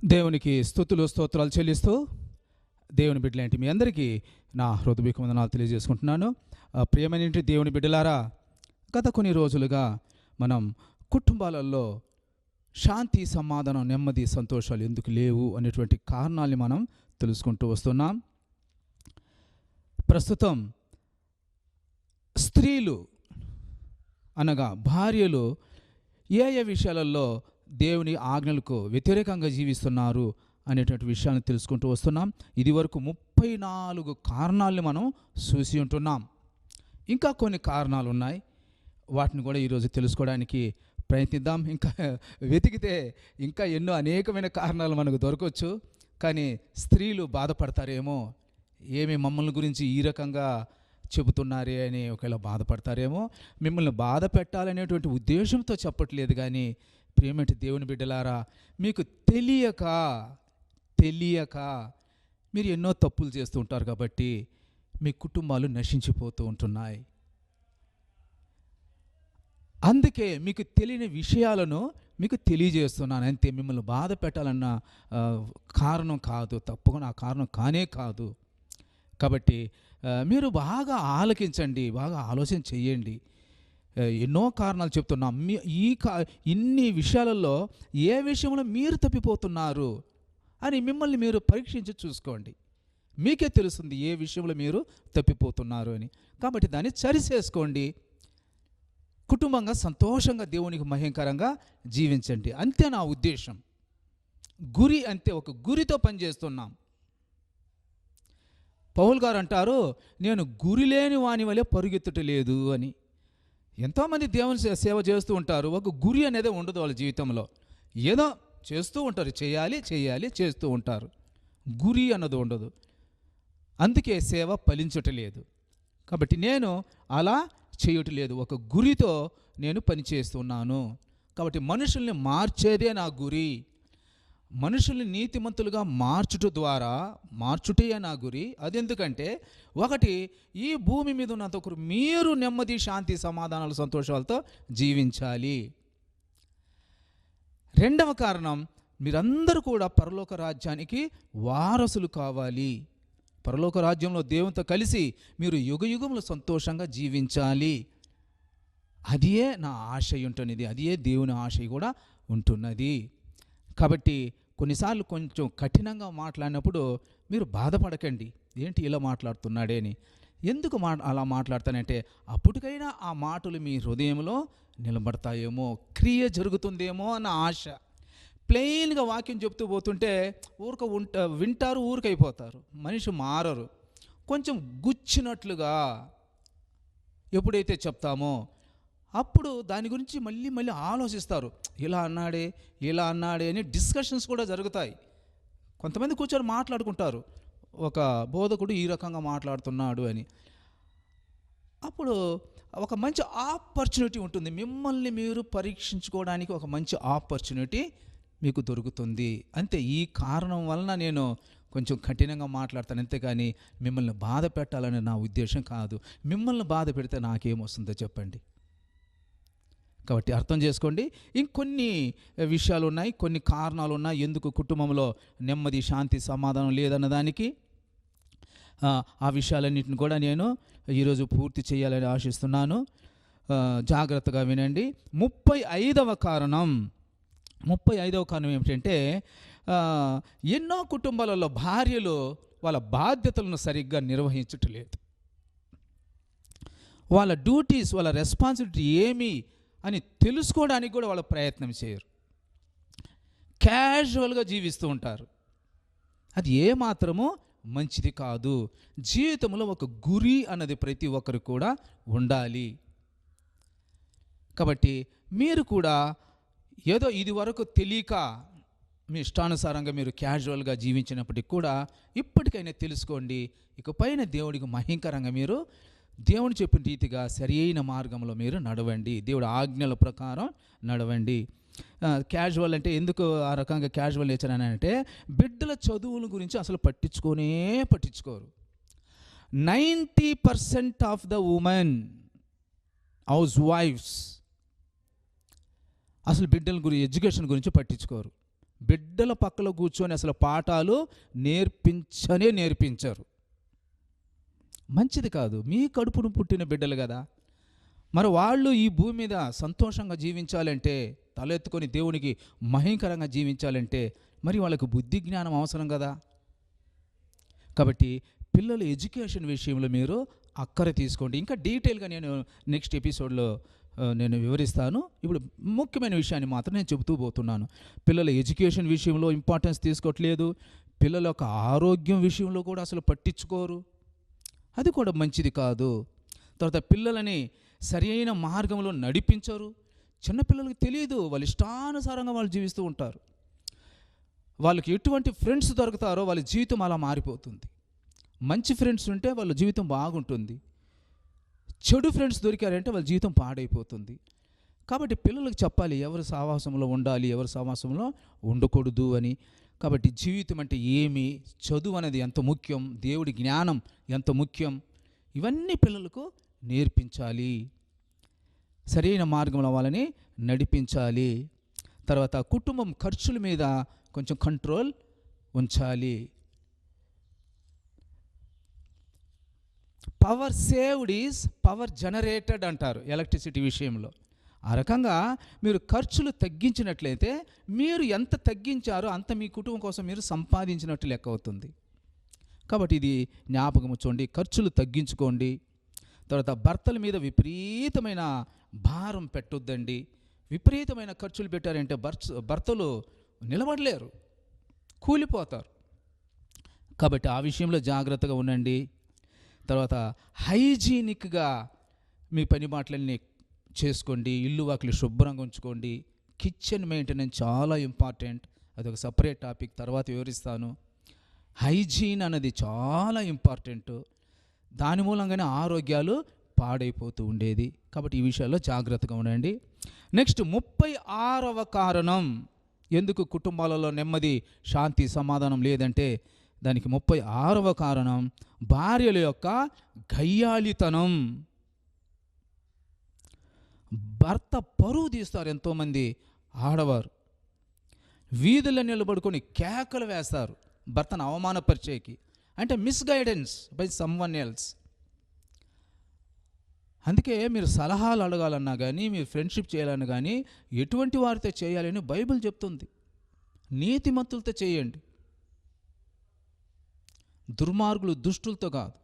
దేవునికి స్తుతులు స్తోత్రాలు చెల్లిస్తూ దేవుని బిడ్డలేంటి మీ అందరికీ నా హృదయపూర్వక వందనాలు తెలియజేసుకుంటున్నాను. ప్రియమైన దేవుని బిడ్డలారా, గత కొన్ని రోజులుగా మనం కుటుంబాలలో శాంతి, సమాధానం, నెమ్మది, సంతోషాలు ఎందుకు లేవు అనేటువంటి కారణాలని మనం తెలుసుకుంటూ వస్తున్నాం. ప్రస్తుతం స్త్రీలు అనగా భార్యలు ఏ విషయాలలో దేవుని ఆజ్ఞలకు వ్యతిరేకంగా జీవిస్తున్నారు అనేటువంటి విషయాన్ని తెలుసుకుంటూ వస్తున్నాం. ఇది వరకు 34 కారణాలను మనం చూసి ఉంటున్నాం. ఇంకా కొన్ని కారణాలు ఉన్నాయి, వాటిని కూడా ఈరోజు తెలుసుకోవడానికి ప్రయత్నిద్దాం. ఇంకా వెతికితే ఇంకా ఎన్నో అనేకమైన కారణాలు మనకు దొరకవచ్చు. కానీ స్త్రీలు బాధపడతారేమో, ఏమి మమ్మల్ని గురించి ఈ రకంగా చెబుతున్నారే అని ఒకవేళ బాధపడతారేమో. మిమ్మల్ని బాధ పెట్టాలనేటువంటి ఉద్దేశంతో చెప్పట్లేదు. కానీ ప్రియమైన దేవుని బిడ్డలారా, మీకు తెలియక మీరు ఎన్నో తప్పులు చేస్తూ ఉంటారు కాబట్టి మీ కుటుంబాలు నశించిపోతూ ఉంటున్నాయి. అందుకే మీకు తెలియని విషయాలను మీకు తెలియజేస్తున్నాను అంతే. మిమ్మల్ని బాధ పెట్టాలన్న కారణం కాదు, తప్పకుండా ఆ కారణం కానే కాదు. కాబట్టి మీరు బాగా ఆలకించండి, బాగా ఆలోచన చెయ్యండి. ఎన్నో కారణాలు చెప్తున్నాం. ఇన్ని విషయాలలో ఏ విషయంలో మీరు తప్పిపోతున్నారు అని మిమ్మల్ని మీరు పరీక్షించి చూసుకోండి. మీకే తెలుస్తుంది ఏ విషయంలో మీరు తప్పిపోతున్నారు అని. కాబట్టి దాన్ని సరిచేసుకోండి. కుటుంబంగా సంతోషంగా దేవునికి మహిమకరంగా జీవించండి. అంతే నా ఉద్దేశం. గురి అంతే, ఒక గురితో పనిచేస్తున్నాం. పౌలు గారు అంటారు, నేను గురి లేని వాని వలె పరుగెత్తుటలేదు అని. ఎంతోమంది దేవుని సేవ చేస్తూ ఉంటారు, ఒక గురి అనేది ఉండదు వాళ్ళ జీవితంలో. ఏదో చేస్తూ ఉంటారు, చేయాలి చేస్తూ ఉంటారు, గురి అన్నది ఉండదు. అందుకే సేవ ఫలించటలేదు. కాబట్టి నేను అలా చేయటలేదు, ఒక గురితో నేను పనిచేస్తున్నాను. కాబట్టి మనుషుల్ని మార్చేదే నా గురి. మనుషుల్ని నీతిమంతులుగా మార్చుటే నా గురి. అదెందుకంటే, ఒకటి, ఈ భూమి మీద ఉన్నంత ఒకరు మీరు నెమ్మది, శాంతి, సమాధానాలు, సంతోషాలతో జీవించాలి. రెండవ కారణం, మీరందరూ కూడా పరలోక రాజ్యానికి వారసులు కావాలి. పరలోక రాజ్యంలో దేవునితో కలిసి మీరు యుగయుగంలో సంతోషంగా జీవించాలి. అదే నా ఆశయం ఉంటున్నది, అదే దేవుని ఆశయం కూడా ఉంటున్నది. కాబట్టి కొన్నిసార్లు కొంచెం కఠినంగా మాట్లాడినప్పుడు మీరు బాధపడకండి, ఏంటి ఇలా మాట్లాడుతున్నాడే అని. ఎందుకు అలా మాట్లాడతానంటే, అప్పటికైనా ఆ మాటలు మీ హృదయంలో నిలబడతాయేమో, క్రియ జరుగుతుందేమో అన్న ఆశ. ప్లెయిన్గా వాక్యం చెప్తూ పోతుంటే వింటారు, ఊరికైపోతారు, మనిషి మారరు. కొంచెం గుచ్చినట్లుగా ఎప్పుడైతే చెప్తామో అప్పుడు దాని గురించి మళ్ళీ ఆలోచిస్తారు. ఇలా అన్నాడే అని డిస్కషన్స్ కూడా జరుగుతాయి. కొంతమంది కూర్చొని మాట్లాడుకుంటారు, ఒక బోధకుడు ఈ రకంగా మాట్లాడుతున్నాడు అని. అప్పుడు ఒక మంచి ఆపర్చునిటీ ఉంటుంది, మిమ్మల్ని మీరు పరీక్షించుకోవడానికి ఒక మంచి ఆపర్చునిటీ మీకు దొరుకుతుంది. అంతే. ఈ కారణం వలన నేను కొంచెం కఠినంగా మాట్లాడతాను, అంతేకాని మిమ్మల్ని బాధ పెట్టాలని నా ఉద్దేశం కాదు. మిమ్మల్ని బాధ పెడితే నాకేమొస్తుందో చెప్పండి. కాబట్టి అర్థం చేసుకోండి. ఇంకొన్ని విషయాలు ఉన్నాయి, కొన్ని కారణాలు ఉన్నాయి ఎందుకు కుటుంబంలో నెమ్మది, శాంతి, సమాధానం లేదన్న దానికి. ఆ విషయాలన్నింటిని కూడా నేను ఈరోజు పూర్తి చేయాలని ఆశిస్తున్నాను. జాగ్రత్తగా వినండి. 35వ కారణం ఏమిటంటే, ఎన్నో కుటుంబాలలో భార్యలు వాళ్ళ బాధ్యతలను సరిగ్గా నిర్వహించట్లేదు. వాళ్ళ డ్యూటీస్, వాళ్ళ రెస్పాన్సిబిలిటీ ఏమి అని తెలుసుకోవడానికి కూడా వాళ్ళు ప్రయత్నం చేయరు. క్యాజువల్గా జీవిస్తూ ఉంటారు. అది ఏమాత్రమూ మంచిది కాదు. జీవితంలో ఒక గురి అన్నది ప్రతి ఒక్కరు కూడా ఉండాలి. కాబట్టి మీరు కూడా ఏదో ఇది వరకు తెలియక మీ ఇష్టానుసారంగా మీరు క్యాజువల్గా జీవించినప్పటికీ కూడా ఇప్పటికైనా తెలుసుకోండి. ఇకపైన దేవుడికి మహిమకరంగా మీరు దేవుని చెప్పిన రీతిగా సరైన మార్గంలో మీరు నడవండి, దేవుడి ఆజ్ఞల ప్రకారం నడవండి. క్యాజువల్ అంటే ఎందుకు ఆ రకంగా క్యాజువల్ నేచర్ అని అంటే, బిడ్డల చదువుల గురించి అసలు పట్టించుకోరు. 90% ఆఫ్ ద ఉమెన్ హౌస్ వైఫ్స్ అసలు బిడ్డల గురించి, ఎడ్యుకేషన్ గురించి పట్టించుకోరు. బిడ్డల పక్కలో కూర్చొని అసలు పాఠాలు నేర్పించరు. మంచిది కాదు. మీ కడుపును పుట్టిన బిడ్డలు కదా, మరి వాళ్ళు ఈ భూమి మీద సంతోషంగా జీవించాలంటే, తలెత్తుకొని దేవునికి మహిమకరంగా జీవించాలంటే మరి వాళ్ళకు బుద్ధి జ్ఞానం అవసరం కదా. కాబట్టి పిల్లల ఎడ్యుకేషన్ విషయంలో మీరు అక్కర తీసుకోండి. ఇంకా డీటెయిల్గా నేను నెక్స్ట్ ఎపిసోడ్లో నేను వివరిస్తాను. ఇప్పుడు ముఖ్యమైన విషయాన్ని మాత్రం నేను చెబుతూ పోతున్నాను. పిల్లల ఎడ్యుకేషన్ విషయంలో ఇంపార్టెన్స్ తీసుకోవట్లేదు. పిల్లల యొక్క ఆరోగ్యం విషయంలో కూడా అసలు పట్టించుకోరు. అది కూడా మంచిది కాదు. తర్వాత పిల్లలని సరి అయిన మార్గంలో నడిపించరు. చిన్నపిల్లలకి తెలియదు, వాళ్ళ ఇష్టానుసారంగా వాళ్ళు జీవిస్తూ ఉంటారు. వాళ్ళకి ఎటువంటి ఫ్రెండ్స్ దొరుకుతారో వాళ్ళ జీవితం అలా మారిపోతుంది. మంచి ఫ్రెండ్స్ ఉంటే వాళ్ళ జీవితం బాగుంటుంది, చెడు ఫ్రెండ్స్ దొరికారంటే వాళ్ళ జీవితం పాడైపోతుంది. కాబట్టి పిల్లలకు చెప్పాలి ఎవరి సహవాసంలో ఉండాలి, ఎవరి సహవాసంలో ఉండకూడదు అని. కాబట్టి జీవితం అంటే ఏమి, చదువు అనేది ఎంత ముఖ్యం, దేవుడి జ్ఞానం ఎంత ముఖ్యం, ఇవన్నీ పిల్లలకు నేర్పించాలి. సరైన మార్గంలో వాళ్ళని నడిపించాలి. తర్వాత కుటుంబం ఖర్చుల మీద కొంచెం కంట్రోల్ ఉంచాలి. Power saved is power generated అంటారు ఎలక్ట్రిసిటీ విషయంలో. ఆ రకంగా మీరు ఖర్చులు తగ్గించినట్లయితే మీరు ఎంత తగ్గించారో అంత మీ కుటుంబం కోసం మీరు సంపాదించినట్టు లెక్క అవుతుంది. కాబట్టి ఇది జ్ఞాపకం ఉంచుకోండి, ఖర్చులు తగ్గించుకోండి. తర్వాత భర్తల మీద విపరీతమైన భారం పెట్టొద్దండి. విపరీతమైన ఖర్చులు పెట్టారంటే భర్తలు నిలబడలేరు, కూలిపోతారు. కాబట్టి ఆ విషయంలో జాగ్రత్తగా ఉండండి. తర్వాత హైజీనిక్గా మీ పని మాటలన్నీ చేసుకోండి. ఇల్లు వాకిలి శుభ్రంగా ఉంచుకోండి. కిచెన్ మెయింటెనెన్స్ చాలా ఇంపార్టెంట్. అదొక సపరేట్ టాపిక్, తర్వాత వివరిస్తాను. హైజీన్ అనేది చాలా ఇంపార్టెంట్. దాని మూలంగానే ఆరోగ్యాలు పాడైపోతూ ఉండేది. కాబట్టి ఈ విషయాల్లో జాగ్రత్తగా ఉండండి. నెక్స్ట్ 36వ కారణం ఎందుకు కుటుంబాలలో నెమ్మది, శాంతి, సమాధానం లేదంటే దానికి 36వ కారణం భార్యల యొక్క గయ్యాళితనం. భర్త పరువు తీస్తారు ఎంతోమంది ఆడవారు. వీధుల్లో నిలబడుకొని కేకలు వేస్తారు భర్తను అవమానపరిచేకి. అంటే మిస్గైడెన్స్ బై సమ్వన్ ఎల్స్. అందుకే మీరు సలహాలు అడగాలన్నా కానీ, మీరు ఫ్రెండ్షిప్ చేయాలన్నా కానీ ఎటువంటి వారితో చేయాలని బైబిల్ చెప్తుంది. నీతిమంతులతో చేయండి, దుర్మార్గులు దుష్టులతో కాదు.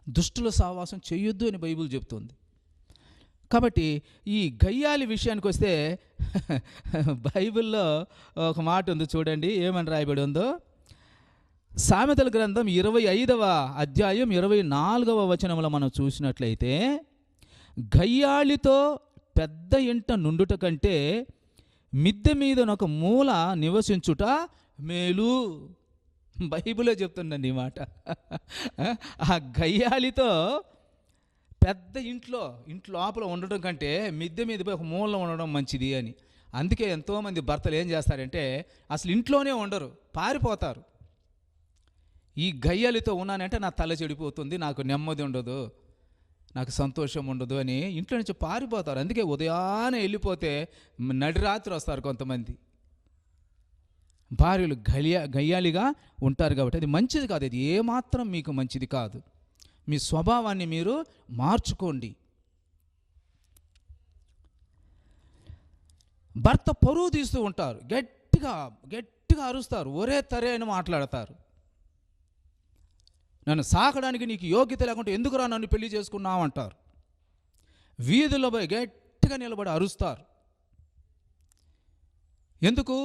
దుష్టుల సహవాసం చేయొద్దు అని బైబిల్ చెప్తుంది. కాబట్టి ఈ గయ్యాలి విషయానికి వస్తే బైబిల్లో ఒక మాట ఉంది చూడండి, ఏమని రాయబడి ఉందో. సామెతల గ్రంథం 25వ అధ్యాయం 24వ వచనంలో మనం చూసినట్లయితే, గయ్యాళితో పెద్ద ఇంట నుండుట కంటే మిద్దె మీదనొక మూల నివసించుట మేలు. బైబిల్లో చెప్తుండండి ఈ మాట. ఆ గయ్యాళితో పెద్ద ఇంటి లోపల ఉండడం కంటే మిద్దె మీద పోయి ఒక మూలలో ఉండడం మంచిది అని. అందుకే ఎంతోమంది భర్తలు ఏం చేస్తారంటే అసలు ఇంట్లోనే ఉండరు, పారిపోతారు. ఈ గయ్యాలితో ఉన్నానంటే నా తల చెడిపోతుంది, నాకు నెమ్మది ఉండదు, నాకు సంతోషం ఉండదు అని ఇంట్లో నుంచి పారిపోతారు. అందుకే ఉదయాన్నే వెళ్ళిపోతే నడి రాత్రి వస్తారు కొంతమంది. భార్యలు గయ్యాలిగా ఉంటారు కాబట్టి అది మంచిది కాదు. అది ఏమాత్రం మీకు మంచిది కాదు. మీ స్వభావాన్ని మీరు మార్చుకోండి. భర్త పరువు తీస్తూ ఉంటారు, గట్టిగా అరుస్తారు, ఒరే తరే అని మాట్లాడతారు. నన్ను సాకడానికి నీకు యోగ్యత లేకుంటే ఎందుకురా నన్ను పెళ్లి చేసుకున్నావు అంటారు. వీధుల్లో పోయి గట్టిగా నిలబడి అరుస్తారు. ఎందుకు?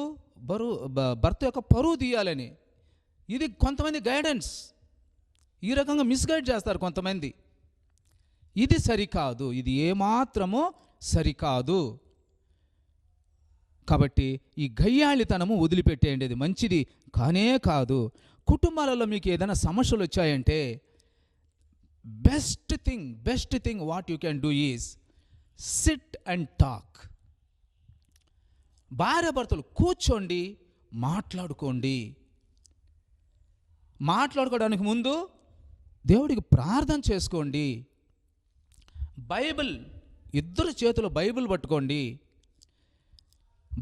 భర్త యొక్క పరువు తీయాలని. ఇది కొంతమంది గైడెన్స్. ఈ రకంగా మిస్గైడ్ చేస్తారు కొంతమంది. ఇది సరికాదు, ఇది ఏమాత్రమో సరికాదు. కాబట్టి ఈ గయ్యాళితనము వదిలిపెట్టేయండి, అది మంచిది కానే కాదు. కుటుంబాలలో మీకు ఏదైనా సమస్యలు వచ్చాయంటే best thing what you can do is SIT and talk. భార్య భర్తలు కూర్చోండి, మాట్లాడుకోండి. మాట్లాడుకోవడానికి ముందు దేవుడికి ప్రార్థన చేసుకోండి. బైబిల్, ఇద్దరు చేతులు బైబిల్ పట్టుకోండి.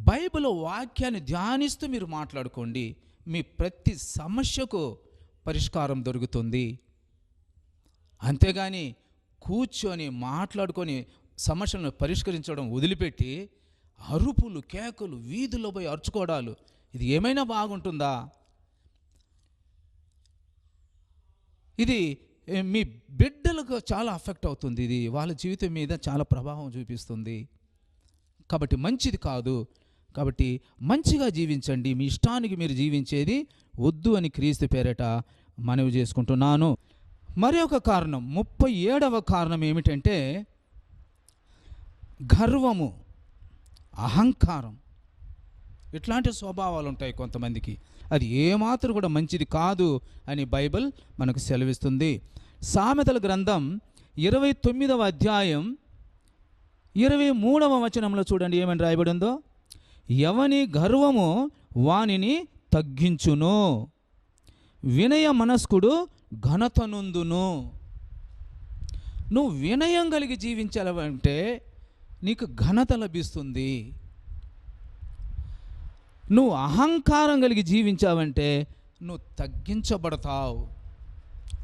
బైబిల్ వాక్యాన్ని ధ్యానిస్తూ మీరు మాట్లాడుకోండి, మీ ప్రతి సమస్యకు పరిష్కారం దొరుకుతుంది. అంతేగాని కూర్చొని మాట్లాడుకొని సమస్యలను పరిష్కరించడం వదిలిపెట్టి అరుపులు, కేకలు, వీధుల్లో పోయి అరుచుకోవడాలు, ఇది ఏమైనా బాగుంటుందా? ఇది మీ బిడ్డలకు చాలా అఫెక్ట్ అవుతుంది. ఇది వాళ్ళ జీవితం మీద చాలా ప్రభావం చూపిస్తుంది. కాబట్టి మంచిది కాదు. కాబట్టి మంచిగా జీవించండి. మీ ఇష్టానికి మీరు జీవించేది వద్దు అని క్రీస్తు పేరట మనవి చేసుకుంటున్నాను. మరి ఒక కారణం, 37వ కారణం ఏమిటంటే గర్వము, అహంకారం. ఇట్లాంటి స్వభావాలు ఉంటాయి కొంతమందికి. అది ఏమాత్రం కూడా మంచిది కాదు అని బైబిల్ మనకు సెలవిస్తుంది. సామెతల గ్రంథం 29వ అధ్యాయం 23వ వచనంలో చూడండి ఏమని రాయబడి ఉందో. ఎవని గర్వము వానిని తగ్గించును, వినయ మనస్కుడు ఘనత నొందును. నువ్వు వినయం కలిగి జీవించాలంటే నీకు ఘనత లభిస్తుంది. నువ్వు అహంకారం కలిగి జీవించావంటే నువ్వు తగ్గించబడతావు.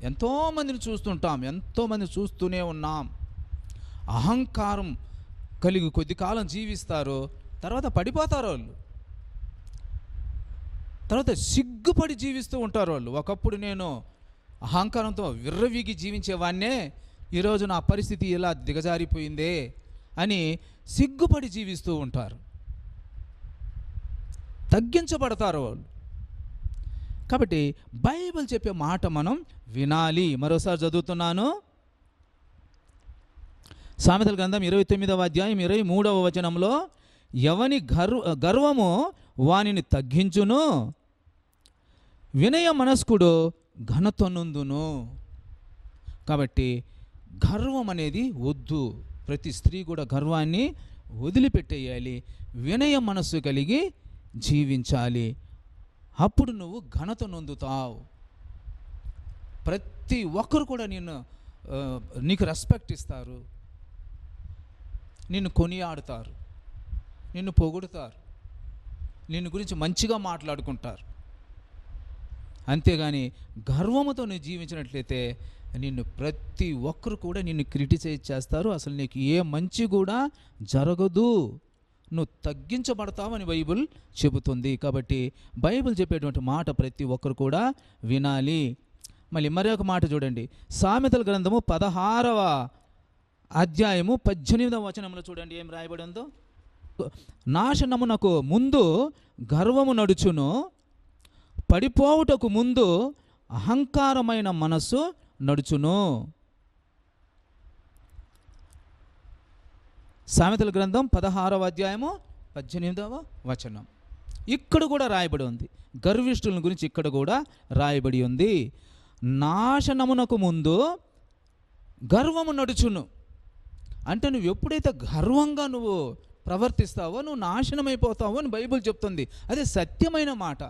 ఎంతోమందిని చూస్తుంటాం, ఎంతోమంది చూస్తూనే ఉన్నాం. అహంకారం కలిగి కొద్ది కాలం జీవిస్తారు, తర్వాత పడిపోతారు వాళ్ళు. తర్వాత సిగ్గుపడి జీవిస్తూ ఉంటారు వాళ్ళు. ఒకప్పుడు నేను అహంకారంతో విర్రవీగి జీవించేవాన్నే, ఈరోజు నా పరిస్థితి ఇలా దిగజారిపోయిందే అని సిగ్గుపడి జీవిస్తూ ఉంటారు. తగ్గించబడతారు వాళ్ళు. కాబట్టి బైబిల్ చెప్పే మాట మనం వినాలి. మరోసారి చదువుతున్నాను. సామెతల గ్రంథం 29వ అధ్యాయం 23వ వచనంలో, ఎవని గర్వము వానిని తగ్గించును, వినయ మనస్కుడు ఘనత నొందును. కాబట్టి గర్వం అనేది వద్దు. ప్రతి స్త్రీ కూడా గర్వాన్ని వదిలిపెట్టేయాలి. వినయ మనస్సు కలిగి జీవించాలి. అప్పుడు నువ్వు ఘనత నొందుతావు. ప్రతి ఒక్కరు కూడా నీకు రెస్పెక్ట్ ఇస్తారు, నిన్ను కొనియాడుతారు, నిన్ను పొగుడుతారు, నిన్ను గురించి మంచిగా మాట్లాడుకుంటారు. అంతేగాని గర్వముతో నువ్వు జీవించినట్లయితే నిన్ను ప్రతి ఒక్కరు కూడా నిన్ను క్రిటిసైజ్ చేస్తారు. అసలు నీకు ఏ మంచి కూడా జరగదు, నువ్వు తగ్గించబడతావని బైబిల్ చెబుతుంది. కాబట్టి బైబిల్ చెప్పేటువంటి మాట ప్రతి ఒక్కరు కూడా వినాలి. మళ్ళీ మరొక మాట చూడండి. సామెతల గ్రంథము 16వ అధ్యాయము 18వ వచనంలో చూడండి ఏం రాయబడి ఉందో. నాశనమునకు ముందు గర్వము నడుచును, పడిపోవుటకు ముందు అహంకారమైన మనస్సు నడుచును. సామెతల గ్రంథం 16వ అధ్యాయము 18వ వచనం. ఇక్కడ కూడా రాయబడి ఉంది. గర్విష్ఠుల గురించి ఇక్కడ కూడా రాయబడి ఉంది. నాశనమునకు ముందు గర్వము నడుచును. అంటే నువ్వు ఎప్పుడైతే గర్వంగా నువ్వు ప్రవర్తిస్తావో నువ్వు నాశనమైపోతావు అని బైబిల్ చెప్తుంది. అదే సత్యమైన మాట.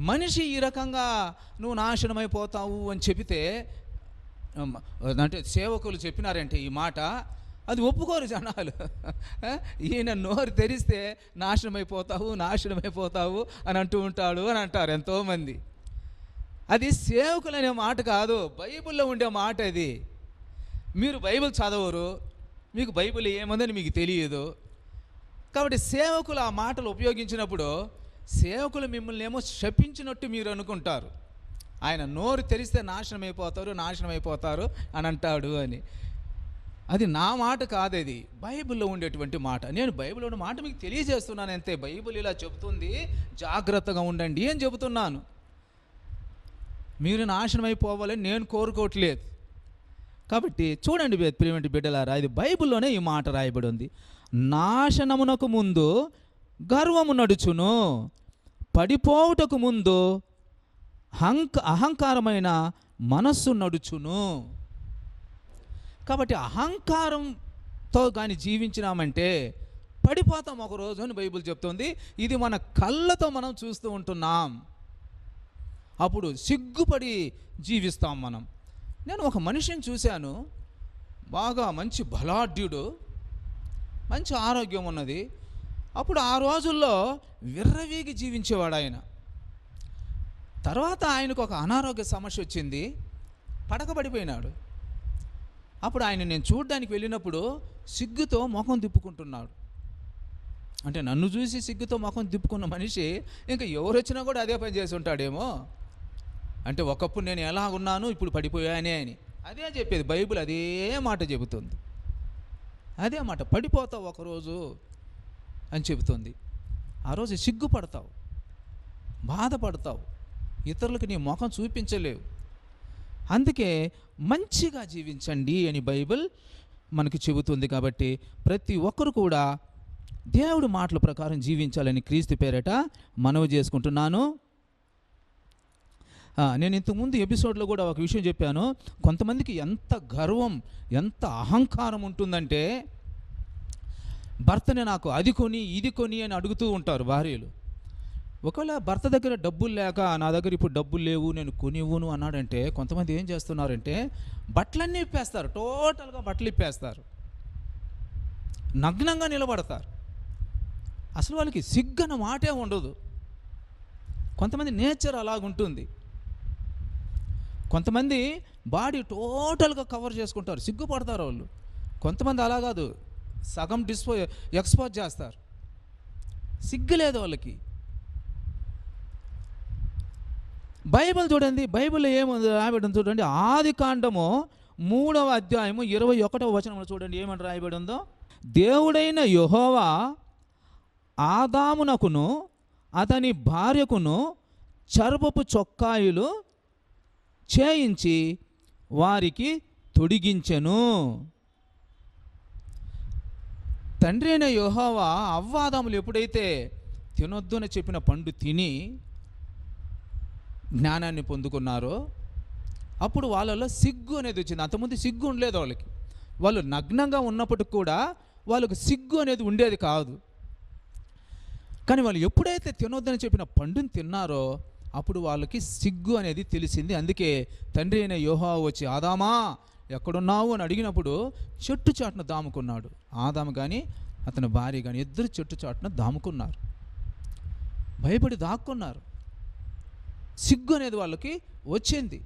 మనిషి ఈ రకంగా నువ్వు నాశనమైపోతావు అని చెబితే, అంటే సేవకులు చెప్పినారంటే ఈ మాట, అది ఒప్పుకోరు జనాలు. ఈయన నోరు తెరిస్తే నాశనమైపోతావు నాశనమైపోతావు అని అంటూ ఉంటాడు అని అంటారు ఎంతోమంది. అది సేవకులు అనే మాట కాదు, బైబిల్లో ఉండే మాట అది. మీరు బైబిల్ చదవరు, మీకు బైబిల్ ఏముందని మీకు తెలియదు. కాబట్టి సేవకులు ఆ మాటలు ఉపయోగించినప్పుడు సేవకులు మిమ్మల్ని ఏమో శపించినట్టు మీరు అనుకుంటారు. ఆయన నోరు తెరిస్తే నాశనమైపోతారు నాశనమైపోతారు అని అంటాడు అని. అది నా మాట కాదు, అది బైబిల్లో ఉండేటువంటి మాట. నేను బైబిల్లో ఉన్న మాట మీకు తెలియజేస్తున్నాను అంతే. బైబిల్ ఇలా చెబుతుంది, జాగ్రత్తగా ఉండండి అని చెబుతున్నాను. మీరు నాశనం అయిపోవాలని నేను కోరుకోవట్లేదు. కాబట్టి చూడండి ప్రియమైన బిడ్డలారా, ఇది బైబిల్లోనే ఈ మాట రాయబడి ఉంది. నాశనమునకు ముందు గర్వము నడుచును, పడిపోవుటకు ముందు అహంకారమైన మనస్సు నడుచును. కాబట్టి అహంకారంతో కానీ జీవించినామంటే పడిపోతాం ఒకరోజు అని బైబిల్ చెప్తుంది. ఇది మన కళ్ళతో మనం చూస్తూ ఉంటున్నాం. అప్పుడు సిగ్గుపడి జీవిస్తాం మనం. నేను ఒక మనిషిని చూశాను, బాగా మంచి బలాఢ్యుడు, మంచి ఆరోగ్యం ఉన్నది, అప్పుడు ఆ రోజుల్లో విర్రవీగి జీవించేవాడు ఆయన. తర్వాత ఆయనకు ఒక అనారోగ్య సమస్య వచ్చింది, పడకబడిపోయినాడు. అప్పుడు ఆయన నేను చూడడానికి వెళ్ళినప్పుడు సిగ్గుతో ముఖం తిప్పుకుంటున్నాడు. అంటే నన్ను చూసి సిగ్గుతో ముఖం తిప్పుకున్న మనిషి ఇంకా ఎవరు వచ్చినా కూడా అదే పని చేసి ఉంటాడేమో. అంటే ఒకప్పుడు నేను ఎలా ఉన్నాను, ఇప్పుడు పడిపోయానే అని అదే చెప్పేది బైబిల్, అదే మాట చెబుతుంది. అదే మాట, పడిపోతావు ఒకరోజు అని చెబుతుంది. ఆ రోజు సిగ్గుపడతావు, బాధపడతావు, ఇతరులకు నీ ముఖం చూపించలేవు. అందుకే మంచిగా జీవించండి అని బైబిల్ మనకు చెబుతుంది. కాబట్టి ప్రతి ఒక్కరు కూడా దేవుడి మాటల ప్రకారం జీవించాలని క్రీస్తు పేరట మనవి చేసుకుంటున్నాను. నేను ఇంతకుముందు ఎపిసోడ్లో కూడా ఒక విషయం చెప్పాను. కొంతమందికి ఎంత గర్వం, ఎంత అహంకారం ఉంటుందంటే భర్తని నాకు అది కొని ఇది కొని అని అడుగుతూ ఉంటారు భార్యలు. ఒకవేళ భర్త దగ్గర డబ్బులు లేక నా దగ్గర ఇప్పుడు డబ్బులు లేవు నేను కొనివ్వను అన్నాడంటే కొంతమంది ఏం చేస్తున్నారంటే బట్టలన్నీ ఇప్పేస్తారు, టోటల్గా బట్టలు ఇప్పేస్తారు, నగ్నంగా నిలబడతారు. అసలు వాళ్ళకి సిగ్గన మాటే ఉండదు. కొంతమంది నేచర్ అలాగుంటుంది. కొంతమంది బాడీ టోటల్గా కవర్ చేసుకుంటారు, సిగ్గుపడతారు వాళ్ళు. కొంతమంది అలా కాదు, సగం ఎక్స్పోజ్ చేస్తారు, సిగ్గు లేదు వాళ్ళకి. బైబిల్ చూడండి, బైబిల్లో ఏముంది రాయబడి చూడండి. ఆదికాండము 3వ అధ్యాయము 21వ వచనంలో చూడండి ఏమని రాయబడి ఉందో. దేవుడైన యెహోవా ఆదామునకును అతని భార్యకును చర్మపు చొక్కాయిలు చేయించి వారికి తొడిగించెను. తండ్రి అయిన యెహోవా అవ్వాదాములు ఎప్పుడైతే తినొద్దు అని చెప్పిన పండు తిని జ్ఞానాన్ని పొందుకున్నారో అప్పుడు వాళ్ళలో సిగ్గు అనేది వచ్చింది. అంతకుముందు సిగ్గు ఉండలేదు వాళ్ళకి. వాళ్ళు నగ్నంగా ఉన్నప్పటికి కూడా వాళ్ళకు సిగ్గు అనేది ఉండేది కాదు. కానీ వాళ్ళు ఎప్పుడైతే తినొద్దని చెప్పిన పండుని తిన్నారో అప్పుడు వాళ్ళకి సిగ్గు అనేది తెలిసింది. అందుకే తండ్రి అయిన యెహోవా వచ్చి ఆదామా ఎక్కడున్నావు అని అడిగినప్పుడు చెట్టు చాటున దాముకున్నాడు. ఆదాము కానీ అతని భార్య కానీ ఇద్దరు చెట్టు చాటున దాముకున్నారు, భయపడి దాక్కున్నారు. సిగ్గు అనేది వాళ్ళకి వచ్చింది.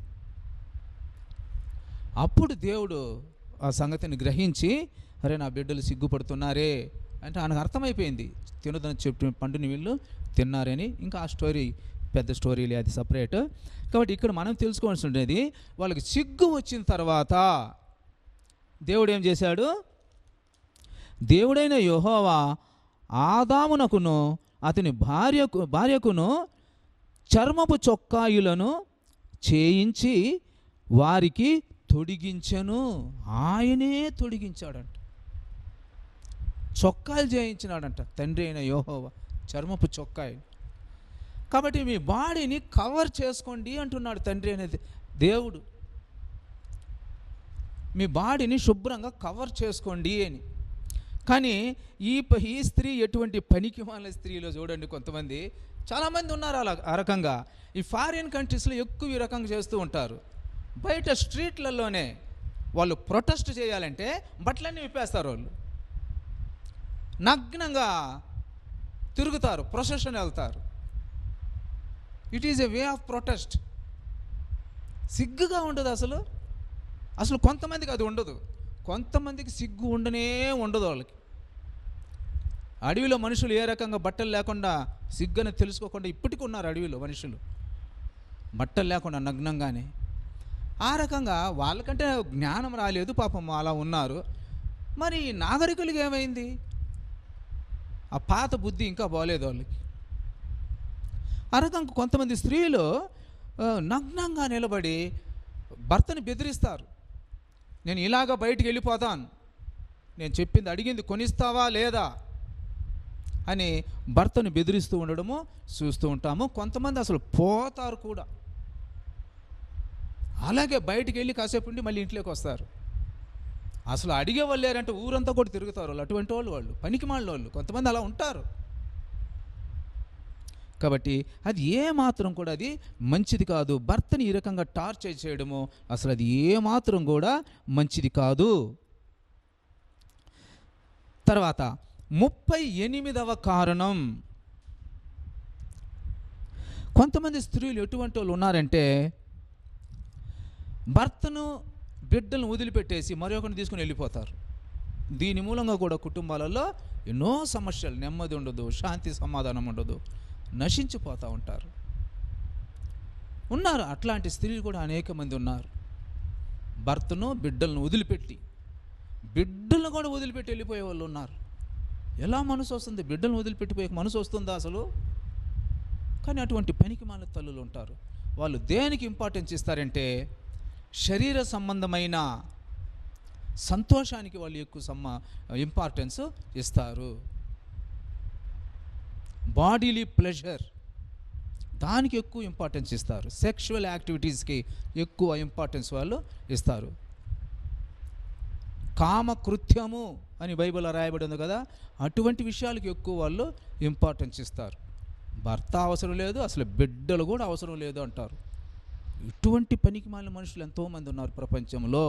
అప్పుడు దేవుడు ఆ సంగతిని గ్రహించి అరే నా బిడ్డలు సిగ్గుపడుతున్నారే అంటే ఆయనకు అర్థమైపోయింది, తినదని చెప్పిన పండుని వీళ్ళు తిన్నారని. ఇంకా ఆ స్టోరీ పెద్ద స్టోరీలే, అది సపరేట్. కాబట్టి ఇక్కడ మనం తెలుసుకోవాల్సి ఉండేది, వాళ్ళకి సిగ్గు వచ్చిన తర్వాత దేవుడు ఏం చేశాడు. దేవుడైన యెహోవా ఆదామునకును అతని భార్యకును చర్మపు చొక్కాయులను చేయించి వారికి తొడిగించెను. ఆయనే తొడిగించాడంట, చొక్కాలు చేయించినాడంట తండ్రి అయిన యెహోవా, చర్మపు చొక్కాయలు. కాబట్టి మీ బాడీని కవర్ చేసుకోండి అంటున్నాడు తండ్రి అనేది దేవుడు. మీ బాడీని శుభ్రంగా కవర్ చేసుకోండి అని. కానీ ఈ స్త్రీ ఎటువంటి పనికి మాలిన స్త్రీలో చూడండి, కొంతమంది చాలామంది ఉన్నారు అలా ఆ రకంగా. ఈ ఫారిన్ కంట్రీస్లో ఎక్కువ ఈ రకంగా చేస్తూ ఉంటారు. బయట స్ట్రీట్లలోనే వాళ్ళు ప్రొటెస్ట్ చేయాలంటే బట్టలన్నీ విప్పేస్తారు, వాళ్ళు నగ్నంగా తిరుగుతారు, ప్రొసెషన్ వెళ్తారు. It is a way of protest. సిగ్గుగా ఉండదు అసలు కొంతమందికి అది ఉండదు. కొంతమందికి సిగ్గు ఉండదు వాళ్ళకి. అడవిలో మనుషులు ఏ రకంగా బట్టలు లేకుండా సిగ్గుని తెలుసుకోకుండా ఇప్పటికీ ఉన్నారు అడవిలో మనుషులు, బట్టలు లేకుండా నగ్నంగానే. ఆ రకంగా వాళ్ళకంటే జ్ఞానం రాలేదు పాపం, అలా ఉన్నారు. మరి నాగరికులకి ఏమైంది? ఆ పాత బుద్ధి ఇంకా బాగలేదు వాళ్ళకి. ఆ రకంగా కొంతమంది స్త్రీలు నగ్నంగా నిలబడి భర్తని బెదిరిస్తారు. నేను ఇలాగ బయటికి వెళ్ళిపోతాను, నేను చెప్పింది అడిగింది కొనిస్తావా లేదా అని భర్తను బెదిరిస్తూ ఉండడము చూస్తూ ఉంటాము. కొంతమంది అసలు పోతారు కూడా, అలాగే బయటికి వెళ్ళి కాసేపు ఉండి మళ్ళీ ఇంట్లోకి వస్తారు. అసలు అడిగే వాళ్ళు లేరంటే ఊరంతా కూడా తిరుగుతారు వాళ్ళు. అటువంటి వాళ్ళు పనికి మాలిన వాళ్ళు కొంతమంది అలా ఉంటారు. కాబట్టి అది ఏమాత్రం కూడా అది మంచిది కాదు. భర్తని ఈ రకంగా టార్చర్ చేయడము అసలు అది ఏమాత్రం కూడా మంచిది కాదు. తర్వాత 38వ కారణం, కొంతమంది స్త్రీలు ఎటువంటి వాళ్ళు ఉన్నారంటే భర్తను బిడ్డలను వదిలిపెట్టేసి మరొకరిని తీసుకుని వెళ్ళిపోతారు. దీని మూలంగా కూడా కుటుంబాలలో ఎన్నో సమస్యలు, నెమ్మది ఉండదు, శాంతి సమాధానం ఉండదు, నశించిపోతూ ఉంటారు. ఉన్నారు అట్లాంటి స్త్రీలు కూడా అనేక మంది ఉన్నారు. భర్తను బిడ్డలను వదిలిపెట్టి, బిడ్డలను కూడా వదిలిపెట్టి వెళ్ళిపోయే వాళ్ళు ఉన్నారు. ఎలా మనసు వస్తుంది? బిడ్డలను వదిలిపెట్టిపోయే మనసు వస్తుందా అసలు? కానీ అటువంటి పనికిమాలిన తల్లులు ఉంటారు. వాళ్ళు దేనికి ఇంపార్టెన్స్ ఇస్తారంటే శరీర సంబంధమైన సంతోషానికి వాళ్ళు ఎక్కువ ఇంపార్టెన్స్ ఇస్తారు. బాడీలీ ప్లెజర్ దానికి ఎక్కువ ఇంపార్టెన్స్ ఇస్తారు. సెక్షువల్ యాక్టివిటీస్కి ఎక్కువ ఇంపార్టెన్స్ వాళ్ళు ఇస్తారు. కామకృత్యము అని బైబిల్లో రాయబడి ఉంది కదా, అటువంటి విషయాలకు ఎక్కువ వాళ్ళు ఇంపార్టెన్స్ ఇస్తారు. భర్త అవసరం లేదు, అసలు బిడ్డలు కూడా అవసరం లేదు అంటారు. ఇటువంటి పనికిమాలిన మనుషులు ఎంతోమంది ఉన్నారు ప్రపంచంలో.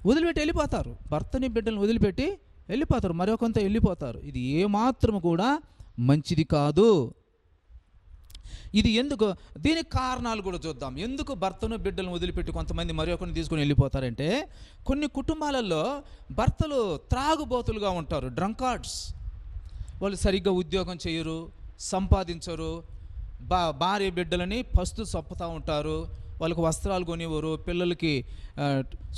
వదిలిపెట్టి వెళ్ళిపోతారు, భర్తని బిడ్డలను వదిలిపెట్టి వెళ్ళిపోతారు, మరొకంత వెళ్ళిపోతారు. ఇది ఏమాత్రం కూడా మంచిది కాదు. ఇది ఎందుకు, దీనికి కారణాలు కూడా చూద్దాం. ఎందుకు భర్తను బిడ్డలను వదిలిపెట్టి కొంతమంది మరొకరిని తీసుకుని వెళ్ళిపోతారంటే, కొన్ని కుటుంబాలలో భర్తలు త్రాగుబోతులుగా ఉంటారు, డ్రంకార్డ్స్. వాళ్ళు సరిగ్గా ఉద్యోగం చేయరు, సంపాదించరు, భార్య బిడ్డలని పస్తు చప్పుతూ ఉంటారు, వాళ్ళకు వస్త్రాలు కొనివ్వరు, పిల్లలకి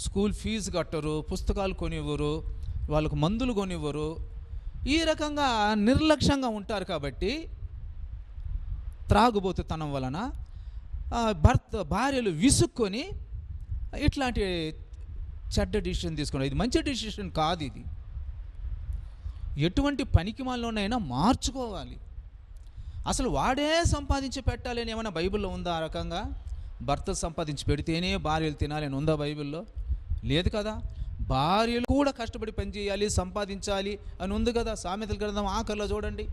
స్కూల్ ఫీజు కట్టరు, పుస్తకాలు కొనివ్వరు, వాళ్ళకు మందులు కొనివ్వరు. ఈ రకంగా నిర్లక్ష్యంగా ఉంటారు. కాబట్టి త్రాగుబోతుతనం వలన భార్యలు విసుక్కొని ఇట్లాంటి చెడ్డ డిసిషన్ తీసుకున్నారు. ఇది మంచి డిసిషన్ కాదు. ఇది ఎటువంటి పనికిమాలినైనా మార్చుకోవాలి. అసలు వాడే సంపాదించి పెట్టాలి అని ఏమైనా బైబిల్లో ఉందా? ఆ రకంగా భర్త సంపాదించి పెడితేనే భార్యలు తినాలని ఉందా బైబిల్లో? లేదు కదా. భార్యలు కూడా కష్టపడి పనిచేయాలి, సంపాదించాలి అని ఉంది కదా. సామెతల గ్రంథం ఆఖరిలో చూడండి,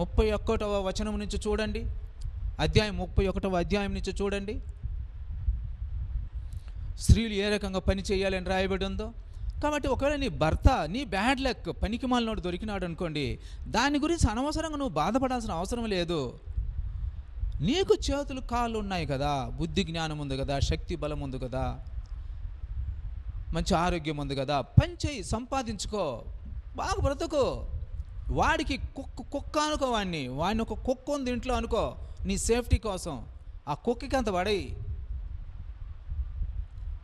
31వ వచనం నుంచి చూడండి, 31వ అధ్యాయం నుంచి చూడండి, స్త్రీలు ఏ రకంగా పని చేయాలి అని రాయబడి ఉందో. కాబట్టి ఒకవేళ నీ భర్త నీ బ్యాడ్ లక్ పనికిమాలినోడు దొరికినాడు అనుకోండి, దాని గురించి అనవసరంగా నువ్వు బాధపడాల్సిన అవసరం లేదు. నీకు చేతులు కాళ్ళు ఉన్నాయి కదా, బుద్ధి జ్ఞానం ఉంది కదా, శక్తి బలం ఉంది కదా, మంచి ఆరోగ్యం ఉంది కదా, పని చేయి, సంపాదించుకో, బాగా బ్రతుకో. వాడికి కుక్క అనుకో, వాడిని ఒక కుక్క ఉంది ఇంట్లో అనుకో, నీ సేఫ్టీ కోసం ఆ కుక్కకి అంత పడయి.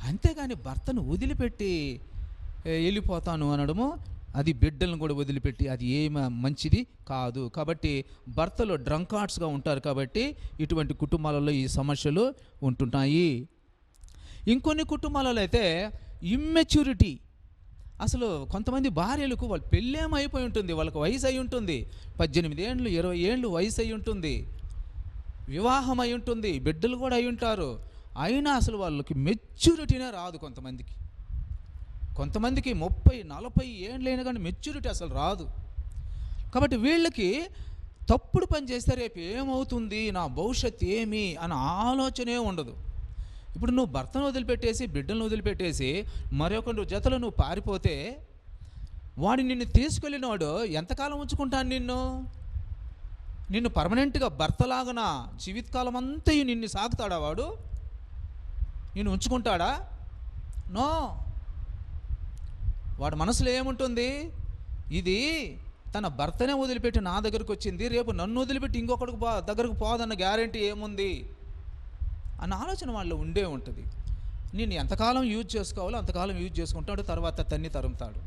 అంతేగాని భర్తను వదిలిపెట్టి వెళ్ళిపోతాను అనడము, అది బిడ్డలను కూడా వదిలిపెట్టి, అది ఏమి మంచిది కాదు. కాబట్టి భర్తలు డ్రంకార్డ్స్గా ఉంటారు. కాబట్టి ఇటువంటి కుటుంబాలలో ఈ సమస్యలు ఉంటున్నాయి. ఇంకొన్ని కుటుంబాలలో అయితే ఇమ్మెచ్యూరిటీ. అసలు కొంతమంది భార్యలకు వాళ్ళు పెళ్ళేమైపోయి ఉంటుంది, వాళ్ళకు వయసు అయి ఉంటుంది, 18 ఏళ్ళు 20 ఏళ్ళు వయసు అయి ఉంటుంది, వివాహం అయి ఉంటుంది, బిడ్డలు కూడా అయి ఉంటారు. అయినా అసలు వాళ్ళకి మెచ్యూరిటీనే రాదు. కొంతమందికి 30-40 ఏళ్ళైనా కానీ మెచ్యూరిటీ అసలు రాదు. కాబట్టి వీళ్ళకి తప్పుడు పని చేస్తే రేపు ఏమవుతుంది, నా భవిష్యత్తు ఏమి అన్న ఆలోచనే ఉండదు. ఇప్పుడు నువ్వు భర్తను వదిలిపెట్టేసి, బిడ్డలను వదిలిపెట్టేసి మరొక జతలో నువ్వు పారిపోతే, వాడు నిన్ను తీసుకెళ్ళినవాడు ఎంతకాలం ఉంచుకుంటాను నిన్ను పర్మనెంట్గా భర్తలాగన జీవితకాలం అంతా నిన్ను సాగుతాడా? వాడు నిన్ను ఉంచుకుంటాడా? నో. వాడి మనసులో ఏముంటుంది, ఇది తన భర్తనే వదిలిపెట్టి నా దగ్గరకు వచ్చింది, రేపు నన్ను వదిలిపెట్టి ఇంకొకడికి దగ్గరకు పోదన్న గ్యారెంటీ ఏముంది అన్న ఆలోచన వాళ్ళు ఉండే ఉంటుంది. నేను ఎంతకాలం యూజ్ చేసుకోవాలో అంతకాలం యూజ్ చేసుకుంటాడు, తర్వాత తన్ని తరుముతాడు.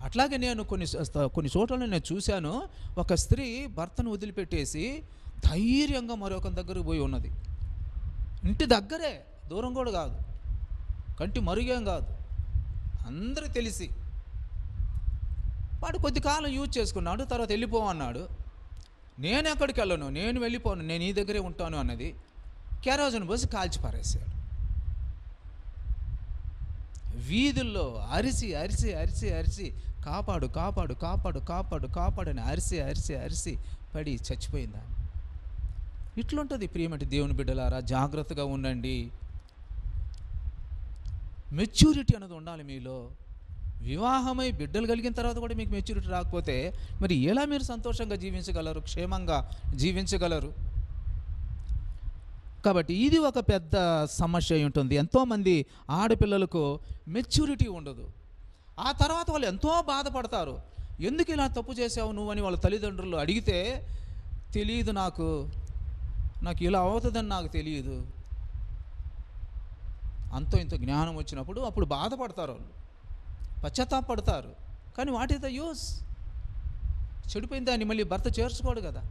అట్లాగే నేను కొన్ని చోట్ల నేను చూశాను, ఒక స్త్రీ భర్తను వదిలిపెట్టేసి ధైర్యంగా మరొక దగ్గరకు పోయి ఉన్నది. ఇంటి దగ్గరే, దూరం కూడా కాదు, కంటి మరుగేం కాదు, అందరూ తెలిసి. వాడు కొద్ది కాలం యూజ్ చేసుకున్నాడు, తర్వాత వెళ్ళిపోమన్నాడు. నేను ఎక్కడికి వెళ్ళను, నేను వెళ్ళిపోను, నేను ఈ దగ్గరే ఉంటాను అన్నది. కెరోసిన్ పోసి కాల్చి పారేసాడు. వీధుల్లో అరిసి అరిసి అరిసి అరిసి కాపాడు కాపాడు కాపాడు కాపాడు కాపాడని అరిసి అరిసి అరిసి పడి చచ్చిపోయిందా. ఇట్లుంటుంది ప్రియమటి దేవుని బిడ్డలారా, జాగ్రత్తగా ఉండండి. మెచ్యూరిటీ అనేది ఉండాలి మీలో. వివాహమై బిడ్డలు కలిగిన తర్వాత కూడా మీకు మెచ్యూరిటీ రాకపోతే మరి ఎలా మీరు సంతోషంగా జీవించగలరు, క్షేమంగా జీవించగలరు? కాబట్టి ఇది ఒక పెద్ద సమస్య అయి ఉంటుంది. ఎంతోమంది ఆడపిల్లలకు మెచ్యూరిటీ ఉండదు. ఆ తర్వాత వాళ్ళు ఎంతో బాధపడతారు. ఎందుకు ఇలా తప్పు చేసావు నువ్వు అని వాళ్ళ తల్లిదండ్రులు అడిగితే, తెలియదు నాకు ఇలా అవుతుందని నాకు తెలియదు. అంతో ఇంత జ్ఞానం వచ్చినప్పుడు అప్పుడు బాధపడతారు, వాళ్ళు పశ్చాత్తాపడతారు. కానీ వాట్ ఈస్ ద యూస్? చెడిపోయిన దాన్ని మళ్ళీ భర్త చేర్చుకోడు కదా.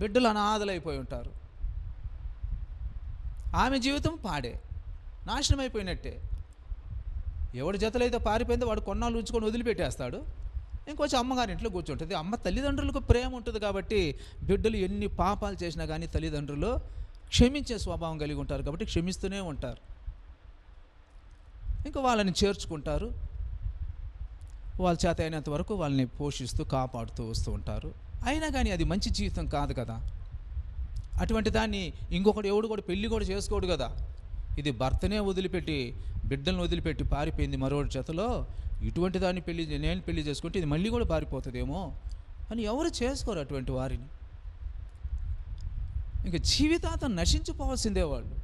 బిడ్డలు అనాథలైపోయి ఉంటారు. ఆమె జీవితం పాడే, నాశనం అయిపోయినట్టే. ఎవడి జతలైతే పారిపోయిందో వాడు కొన్నాళ్ళు ఉంచుకొని వదిలిపెట్టేస్తాడు. ఇంకొంచెం అమ్మగారి ఇంట్లో కూర్చుంటుంది. అమ్మ తల్లిదండ్రులకు ప్రేమ ఉంటుంది కాబట్టి బిడ్డలు ఎన్ని పాపాలు చేసినా కానీ తల్లిదండ్రులు క్షమించే స్వభావం కలిగి ఉంటారు కాబట్టి క్షమిస్తూనే ఉంటారు. ఇంకా వాళ్ళని చేర్చుకుంటారు. వాళ్ళ చేత అయినంత వరకు వాళ్ళని పోషిస్తూ కాపాడుతూ వస్తూ ఉంటారు. అయినా కానీ అది మంచి జీవితం కాదు కదా. అటువంటి దాన్ని ఇంకొకటి ఎవడు కూడా పెళ్ళి కూడా చేసుకోడు కదా. ఇది భర్తనే వదిలిపెట్టి బిడ్డలను వదిలిపెట్టి పారిపోయింది మరోటి చేతలో, ఇటువంటి దాన్ని నేను పెళ్లి చేసుకుంటే ఇది మళ్ళీ కూడా పారిపోతుందేమో అని ఎవరు చేసుకోరు అటువంటి వారిని. ఇంకా జీవితాంతం నశించిపోవాల్సిందే వాళ్ళు.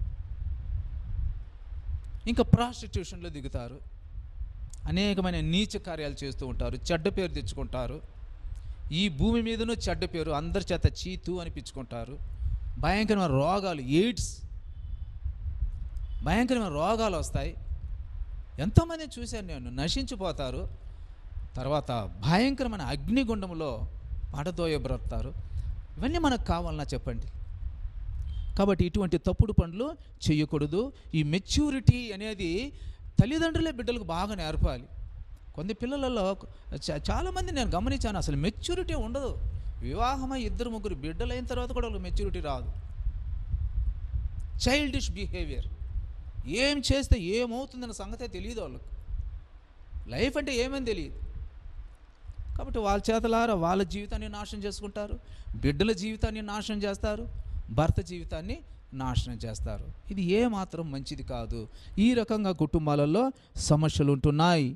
ఇంకా ప్రాస్టిట్యూషన్లో దిగుతారు, అనేకమైన నీచ కార్యాలు చేస్తూ ఉంటారు, చెడ్డ పేరు తెచ్చుకుంటారు. ఈ భూమి మీదనూ చెడ్డ పేరు, అందరి చేత చీతు అనిపించుకుంటారు. భయంకరమైన రోగాలు, ఎయిడ్స్, భయంకరమైన రోగాలు వస్తాయి. ఎంతోమంది చూశాను నేను, నశించిపోతారు. తర్వాత భయంకరమైన అగ్నిగుండంలో పడదోయబడతారు. ఇవన్నీ మనకు కావాలన్నా చెప్పండి. కాబట్టి ఇటువంటి తప్పుడు పనులు చేయకూడదు. ఈ మెచ్యూరిటీ అనేది తల్లిదండ్రులే బిడ్డలకు బాగా నేర్పాలి. కొన్ని పిల్లలలో చాలామంది నేను గమనించాను, అసలు మెచ్యూరిటీ ఉండదు. వివాహమై 2-3 బిడ్డలైన తర్వాత కూడా వాళ్ళకి మెచ్యూరిటీ రాదు. చైల్డిష్ బిహేవియర్, ఏం చేస్తే ఏమవుతుందన్న సంగతే తెలియదు వాళ్ళకు. లైఫ్ అంటే ఏమని తెలియదు. కాబట్టి వాళ్ళ చేతలారా వాళ్ళ జీవితాన్ని నాశనం చేసుకుంటారు, బిడ్డల జీవితాన్ని నాశనం చేస్తారు, భర్త జీవితాన్ని నాశనం చేస్తారు. ఇది ఏమాత్రం మంచిది కాదు. ఈ రకంగా కుటుంబాలలో సమస్యలు ఉంటున్నాయి.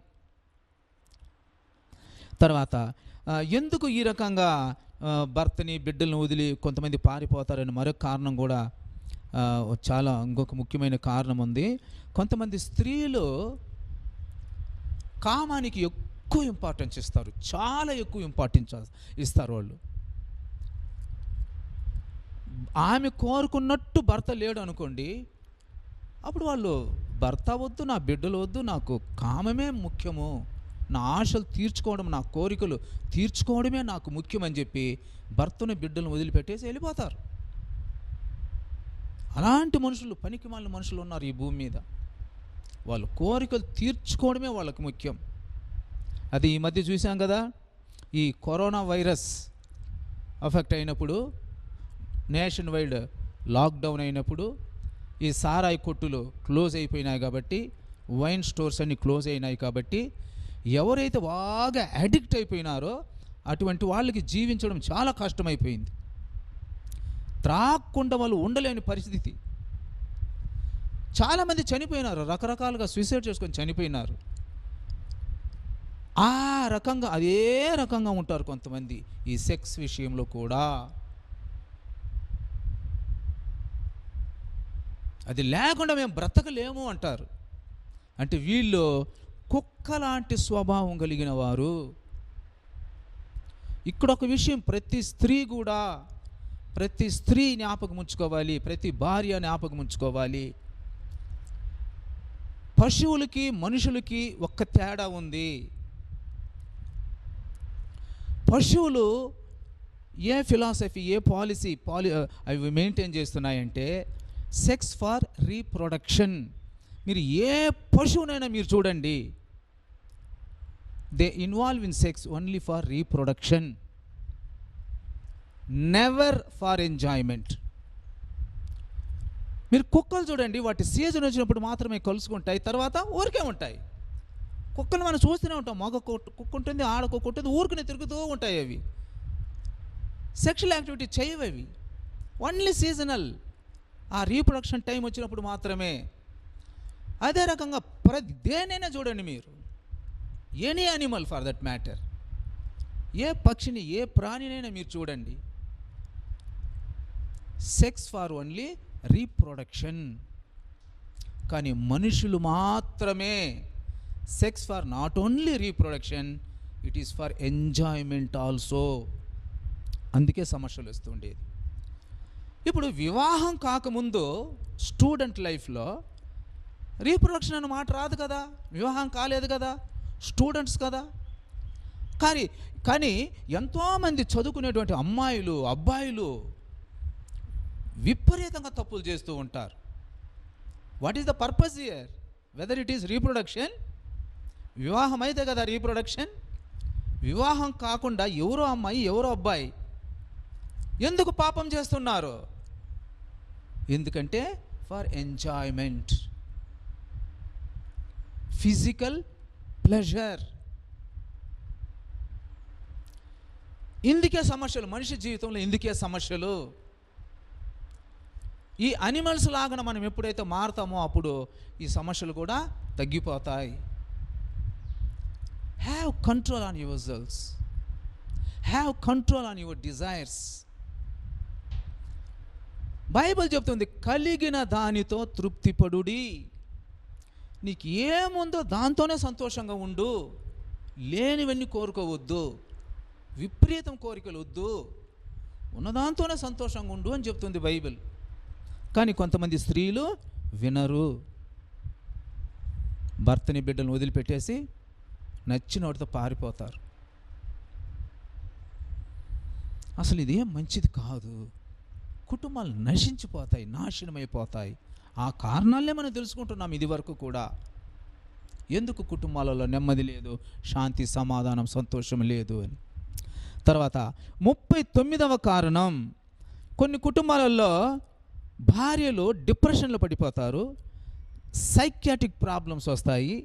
తర్వాత ఎందుకు ఈ రకంగా భర్తని బిడ్డలను వదిలి కొంతమంది పారిపోతారని మరొక కారణం కూడా చాలా ఇంకొక ముఖ్యమైన కారణం ఉంది. కొంతమంది స్త్రీలు కామానికి ఎక్కువ ఇంపార్టెన్స్ ఇస్తారు, చాలా ఎక్కువ ఇంపార్టెన్స్ ఇస్తారు. వాళ్ళు ఆమె కోరుకున్నట్టు భర్త లేడు అనుకోండి, అప్పుడు వాళ్ళు భర్త వద్దు, నా బిడ్డలు వద్దు, నాకు కామమే ముఖ్యము, నా ఆశలు తీర్చుకోవడం, నా కోరికలు తీర్చుకోవడమే నాకు ముఖ్యమని చెప్పి భర్తను బిడ్డలను వదిలిపెట్టేసి వెళ్ళిపోతారు. అలాంటి మనుషులు, పనికిమాలిన మనుషులు ఉన్నారు ఈ భూమి మీద. వాళ్ళు కోరికలు తీర్చుకోవడమే వాళ్ళకి ముఖ్యం. అది ఈ మధ్య చూసాం కదా, ఈ కరోనా వైరస్ అఫెక్ట్ అయినప్పుడు, నేషన్ వైడ్ లాక్డౌన్ అయినప్పుడు ఈ సారాయి కొట్టులు క్లోజ్ అయిపోయినాయి కాబట్టి, వైన్ స్టోర్స్ అన్నీ క్లోజ్ అయినాయి కాబట్టి, ఎవరైతే బాగా అడిక్ట్ అయిపోయినారో అటువంటి వాళ్ళకి జీవించడం చాలా కష్టమైపోయింది. త్రాక్కుండా వాళ్ళు ఉండలేని పరిస్థితి. చాలామంది చనిపోయినారు, రకరకాలుగా సూసైడ్ చేసుకొని చనిపోయినారు. ఆ రకంగా అదే రకంగా ఉంటారు కొంతమంది ఈ సెక్స్ విషయంలో కూడా. అది లేకుండా మేము బ్రతకలేము అంటారు. అంటే వీళ్ళు కుక్కలాంటి స్వభావం కలిగిన వారు. ఇక్కడ ఒక విషయం ప్రతి స్త్రీ జ్ఞాపకం ఉంచుకోవాలి, ప్రతి భార్య జ్ఞాపకం ఉంచుకోవాలి. పశువులకి మనుషులకి ఒక్క తేడా ఉంది. పశువులు ఏ ఫిలాసఫీ, ఏ పాలసీ అవి మెయింటైన్ చేస్తున్నాయంటే సెక్స్ ఫర్ రీప్రొడక్షన్. మీరు ఏ పశువునైనా మీరు చూడండి, they involve in sex only for reproduction, never for enjoyment. మీరు కుక్కలు చూడండి, వాటి సీజన్ వచ్చినప్పుడు మాత్రమే కలుసుకుంటాయి, తర్వాత ఊరికే ఉంటాయి. కుక్కలు మనం చూస్తూనే ఉంటాం, మగ కుక్క ఉంటుంది, ఆడ కుక్క ఉంటుంది, ఊరికనే తిరుగుతూ ఉంటాయి. అవి సెక్షువల్ యాక్టివిటీ చేయవు, అవి ఓన్లీ సీజనల్. ఆ రీప్రొడక్షన్ టైం వచ్చినప్పుడు మాత్రమే. అదే రకంగా దేనైనా చూడండి మీరు, any animal for that matter, ఏ పక్షిని ఏ ప్రాణినైనా మీరు చూడండి, సెక్స్ ఫర్ ఓన్లీ రీప్రొడక్షన్. కానీ మనుషులు మాత్రమే sex for not only reproduction, it is for enjoyment also. అందుకే సమస్యలు వస్తుండేది. ఇప్పుడు వివాహం కాకముందు స్టూడెంట్ లైఫ్లో రీప్రొడక్షన్ అన్న మాట రాదు కదా, వివాహం కాలేదు కదా, స్టూడెంట్స్ కదా. కానీ ఎంతోమంది చదువుకునేటువంటి అమ్మాయిలు అబ్బాయిలు విపరీతంగా తప్పులు చేస్తూ ఉంటారు. What is the purpose here? Whether it is reproduction, వివాహం అయితే కదా రీప్రొడక్షన్. వివాహం కాకుండా ఎవరో అమ్మాయి ఎవరో అబ్బాయి ఎందుకు పాపం చేస్తున్నారు? ఎందుకంటే ఫర్ ఎంజాయ్మెంట్, ఫిజికల్ ప్లెజర్. ఇందుకే సమస్యలు, మనిషి జీవితంలో ఇందుకే సమస్యలు. ఈ అనిమల్స్ లాగా మనం ఎప్పుడైతే మారుతామో అప్పుడు ఈ సమస్యలు కూడా తగ్గిపోతాయి. Have control on your cells, have control on your desires. Bible చెప్తుంది, కలిగిన దానితో తృప్తిపడుడి. నీకు ఏముందో దాంతోనే సంతోషంగా ఉండు, లేనివన్నీ కోరుకోవద్దు, విపరీతం కోరికలు వద్దు, ఉన్నదాంతోనే సంతోషంగా ఉండు అని చెప్తుంది బైబిల్. కానీ కొంతమంది స్త్రీలు వినరు, భర్తని బిడ్డలను వదిలిపెట్టేసి నచ్చిన వాటితో పారిపోతారు. అసలు ఇదేం మంచిది కాదు, కుటుంబాలు నశించిపోతాయి, నాశనమైపోతాయి. ఆ కారణాలనే మనం తెలుసుకుంటున్నాం ఇది వరకు కూడా. ఎందుకు కుటుంబాలలో నెమ్మది లేదు, శాంతి సమాధానం సంతోషం లేదు అని. తర్వాత 39వ కారణం, కొన్ని కుటుంబాలలో భార్యలు డిప్రెషన్లో పడిపోతారు, సైకియాట్రిక్ ప్రాబ్లమ్స్ వస్తాయి.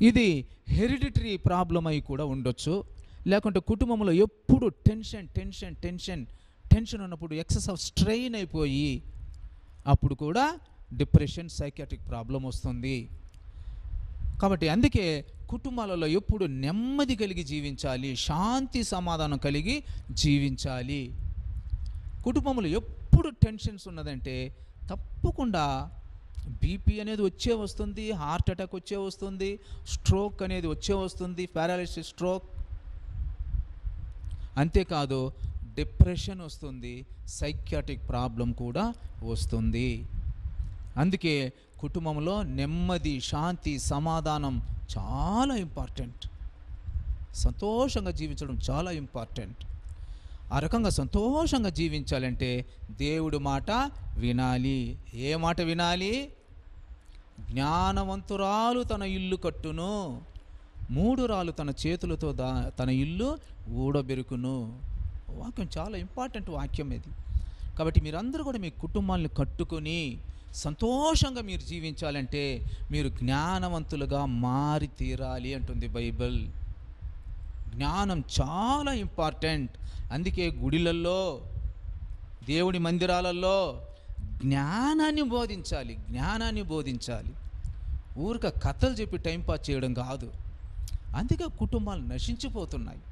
ఇది హెరిడిటరీ ప్రాబ్లం అయి కూడా ఉండొచ్చు. లేకుంటే కుటుంబంలో ఎప్పుడు టెన్షన్ టెన్షన్ టెన్షన్ టెన్షన్ ఉన్నప్పుడు ఎక్సెస్ ఆఫ్ స్ట్రెయిన్ అయిపోయి అప్పుడు కూడా డిప్రెషన్ సైకియాట్రిక్ ప్రాబ్లం వస్తుంది. కాబట్టి అందుకే కుటుంబాలలో ఎప్పుడు నెమ్మది కలిగి జీవించాలి, శాంతి సమాధానం కలిగి జీవించాలి. కుటుంబంలో ఎప్పుడు టెన్షన్స్ ఉన్నదంటే తప్పకుండా బీపీ అనేది వచ్చే వస్తుంది, హార్ట్ అటాక్ వచ్చే వస్తుంది, స్ట్రోక్ అనేది వచ్చే వస్తుంది, పారాలిసిస్ స్ట్రోక్. అంతేకాదు డిప్రెషన్ వస్తుంది, సైకియాట్రిక్ ప్రాబ్లం కూడా వస్తుంది. అందుకే కుటుంబంలో నెమ్మది శాంతి సమాధానం చాలా ఇంపార్టెంట్. సంతోషంగా జీవించడం చాలా ఇంపార్టెంట్. ఆ రకంగా సంతోషంగా జీవించాలంటే దేవుడి మాట వినాలి. ఏ మాట వినాలి? జ్ఞానవంతురాలు తన ఇల్లు కట్టును, మూఢురాలు తన చేతులతో తన ఇల్లు ఊడబెరుకును. వాక్యం చాలా ఇంపార్టెంట్ వాక్యం ఇది. కాబట్టి మీరందరూ కూడా మీ కుటుంబాలను కట్టుకొని సంతోషంగా మీరు జీవించాలంటే మీరు జ్ఞానవంతులుగా మారి తీరాలి అంటుంది బైబిల్. జ్ఞానం చాలా ఇంపార్టెంట్. అందుకే గుడిలల్లో దేవుడి మందిరాలలో జ్ఞానాన్ని బోధించాలి, జ్ఞానాన్ని బోధించాలి. ఊరిక కథలు చెప్పి టైంపాస్ చేయడం కాదు. అందుకే కుటుంబాలు నశించిపోతున్నాయి.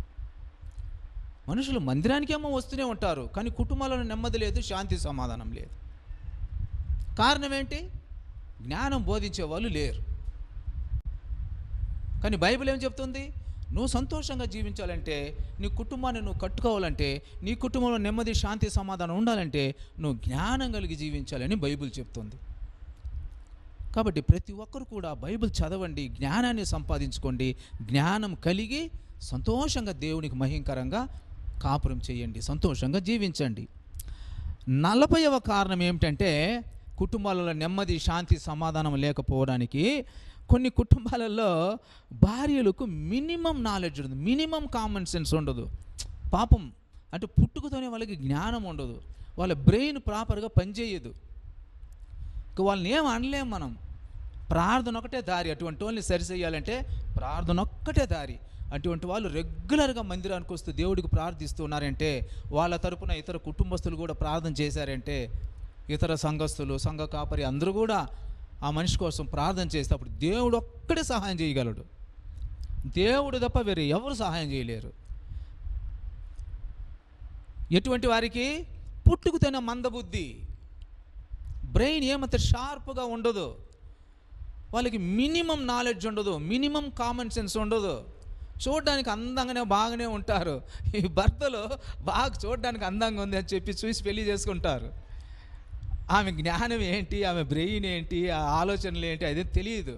మనుషులు మందిరానికేమో వస్తూనే ఉంటారు, కానీ కుటుంబాలలో నెమ్మది లేదు, శాంతి సమాధానం లేదు. కారణం ఏంటి? జ్ఞానం బోధించే వాళ్ళు లేరు. కానీ బైబిల్ ఏం చెప్తుంది? నువ్వు సంతోషంగా జీవించాలంటే, నీ కుటుంబాన్ని నువ్వు కట్టుకోవాలంటే, నీ కుటుంబంలో నెమ్మది శాంతి సమాధానం ఉండాలంటే నువ్వు జ్ఞానం కలిగి జీవించాలని బైబిల్ చెప్తుంది. కాబట్టి ప్రతి ఒక్కరు కూడా బైబిల్ చదవండి, జ్ఞానాన్ని సంపాదించుకోండి, జ్ఞానం కలిగి సంతోషంగా దేవునికి మహింకరంగా కాపురం చేయండి, సంతోషంగా జీవించండి. 40వ కారణం ఏమిటంటే కుటుంబాలలో నెమ్మది శాంతి సమాధానం లేకపోవడానికి కొన్ని కుటుంబాలలో భార్యలకు మినిమం నాలెడ్జ్ ఉండదు, మినిమం కామన్ సెన్స్ ఉండదు. పాపం అంటే పుట్టుకతోనే వాళ్ళకి జ్ఞానం ఉండదు, వాళ్ళ బ్రెయిన్ ప్రాపర్గా పనిచేయదు. ఇక వాళ్ళని ఏం అనలేం మనం. ప్రార్థన ఒకటే దారి. అటువంటి వాళ్ళని సరిచేయాలంటే ప్రార్థన ఒక్కటే దారి. అటువంటి వాళ్ళు రెగ్యులర్గా మందిరానికి వస్తూ దేవుడికి ప్రార్థిస్తున్నారంటే, వాళ్ళ తరపున ఇతర కుటుంబస్తులు కూడా ప్రార్థన చేశారంటే, ఇతర సంఘస్థులు సంఘ కాపరి అందరూ కూడా ఆ మనిషి కోసం ప్రార్థన చేస్తే అప్పుడు దేవుడు ఒక్కడే సహాయం చేయగలడు. దేవుడు తప్ప వేరే ఎవరు సహాయం చేయలేరు. ఎటువంటి వారికి? పుట్టుకుతేనే మందబుద్ధి, బ్రెయిన్ ఏమంత షార్ప్గా ఉండదు, వాళ్ళకి మినిమం నాలెడ్జ్ ఉండదు, మినిమం కామన్ సెన్స్ ఉండదు. చూడడానికి అందంగానే బాగానే ఉంటారు. ఈ భర్తలు బాగా చూడడానికి అందంగా ఉంది అని చెప్పి చూసి పెళ్లి చేసుకుంటారు. ఆమె జ్ఞానం ఏంటి, ఆమె బ్రెయిన్ ఏంటి, ఆ ఆలోచనలు ఏంటి అదే తెలియదు.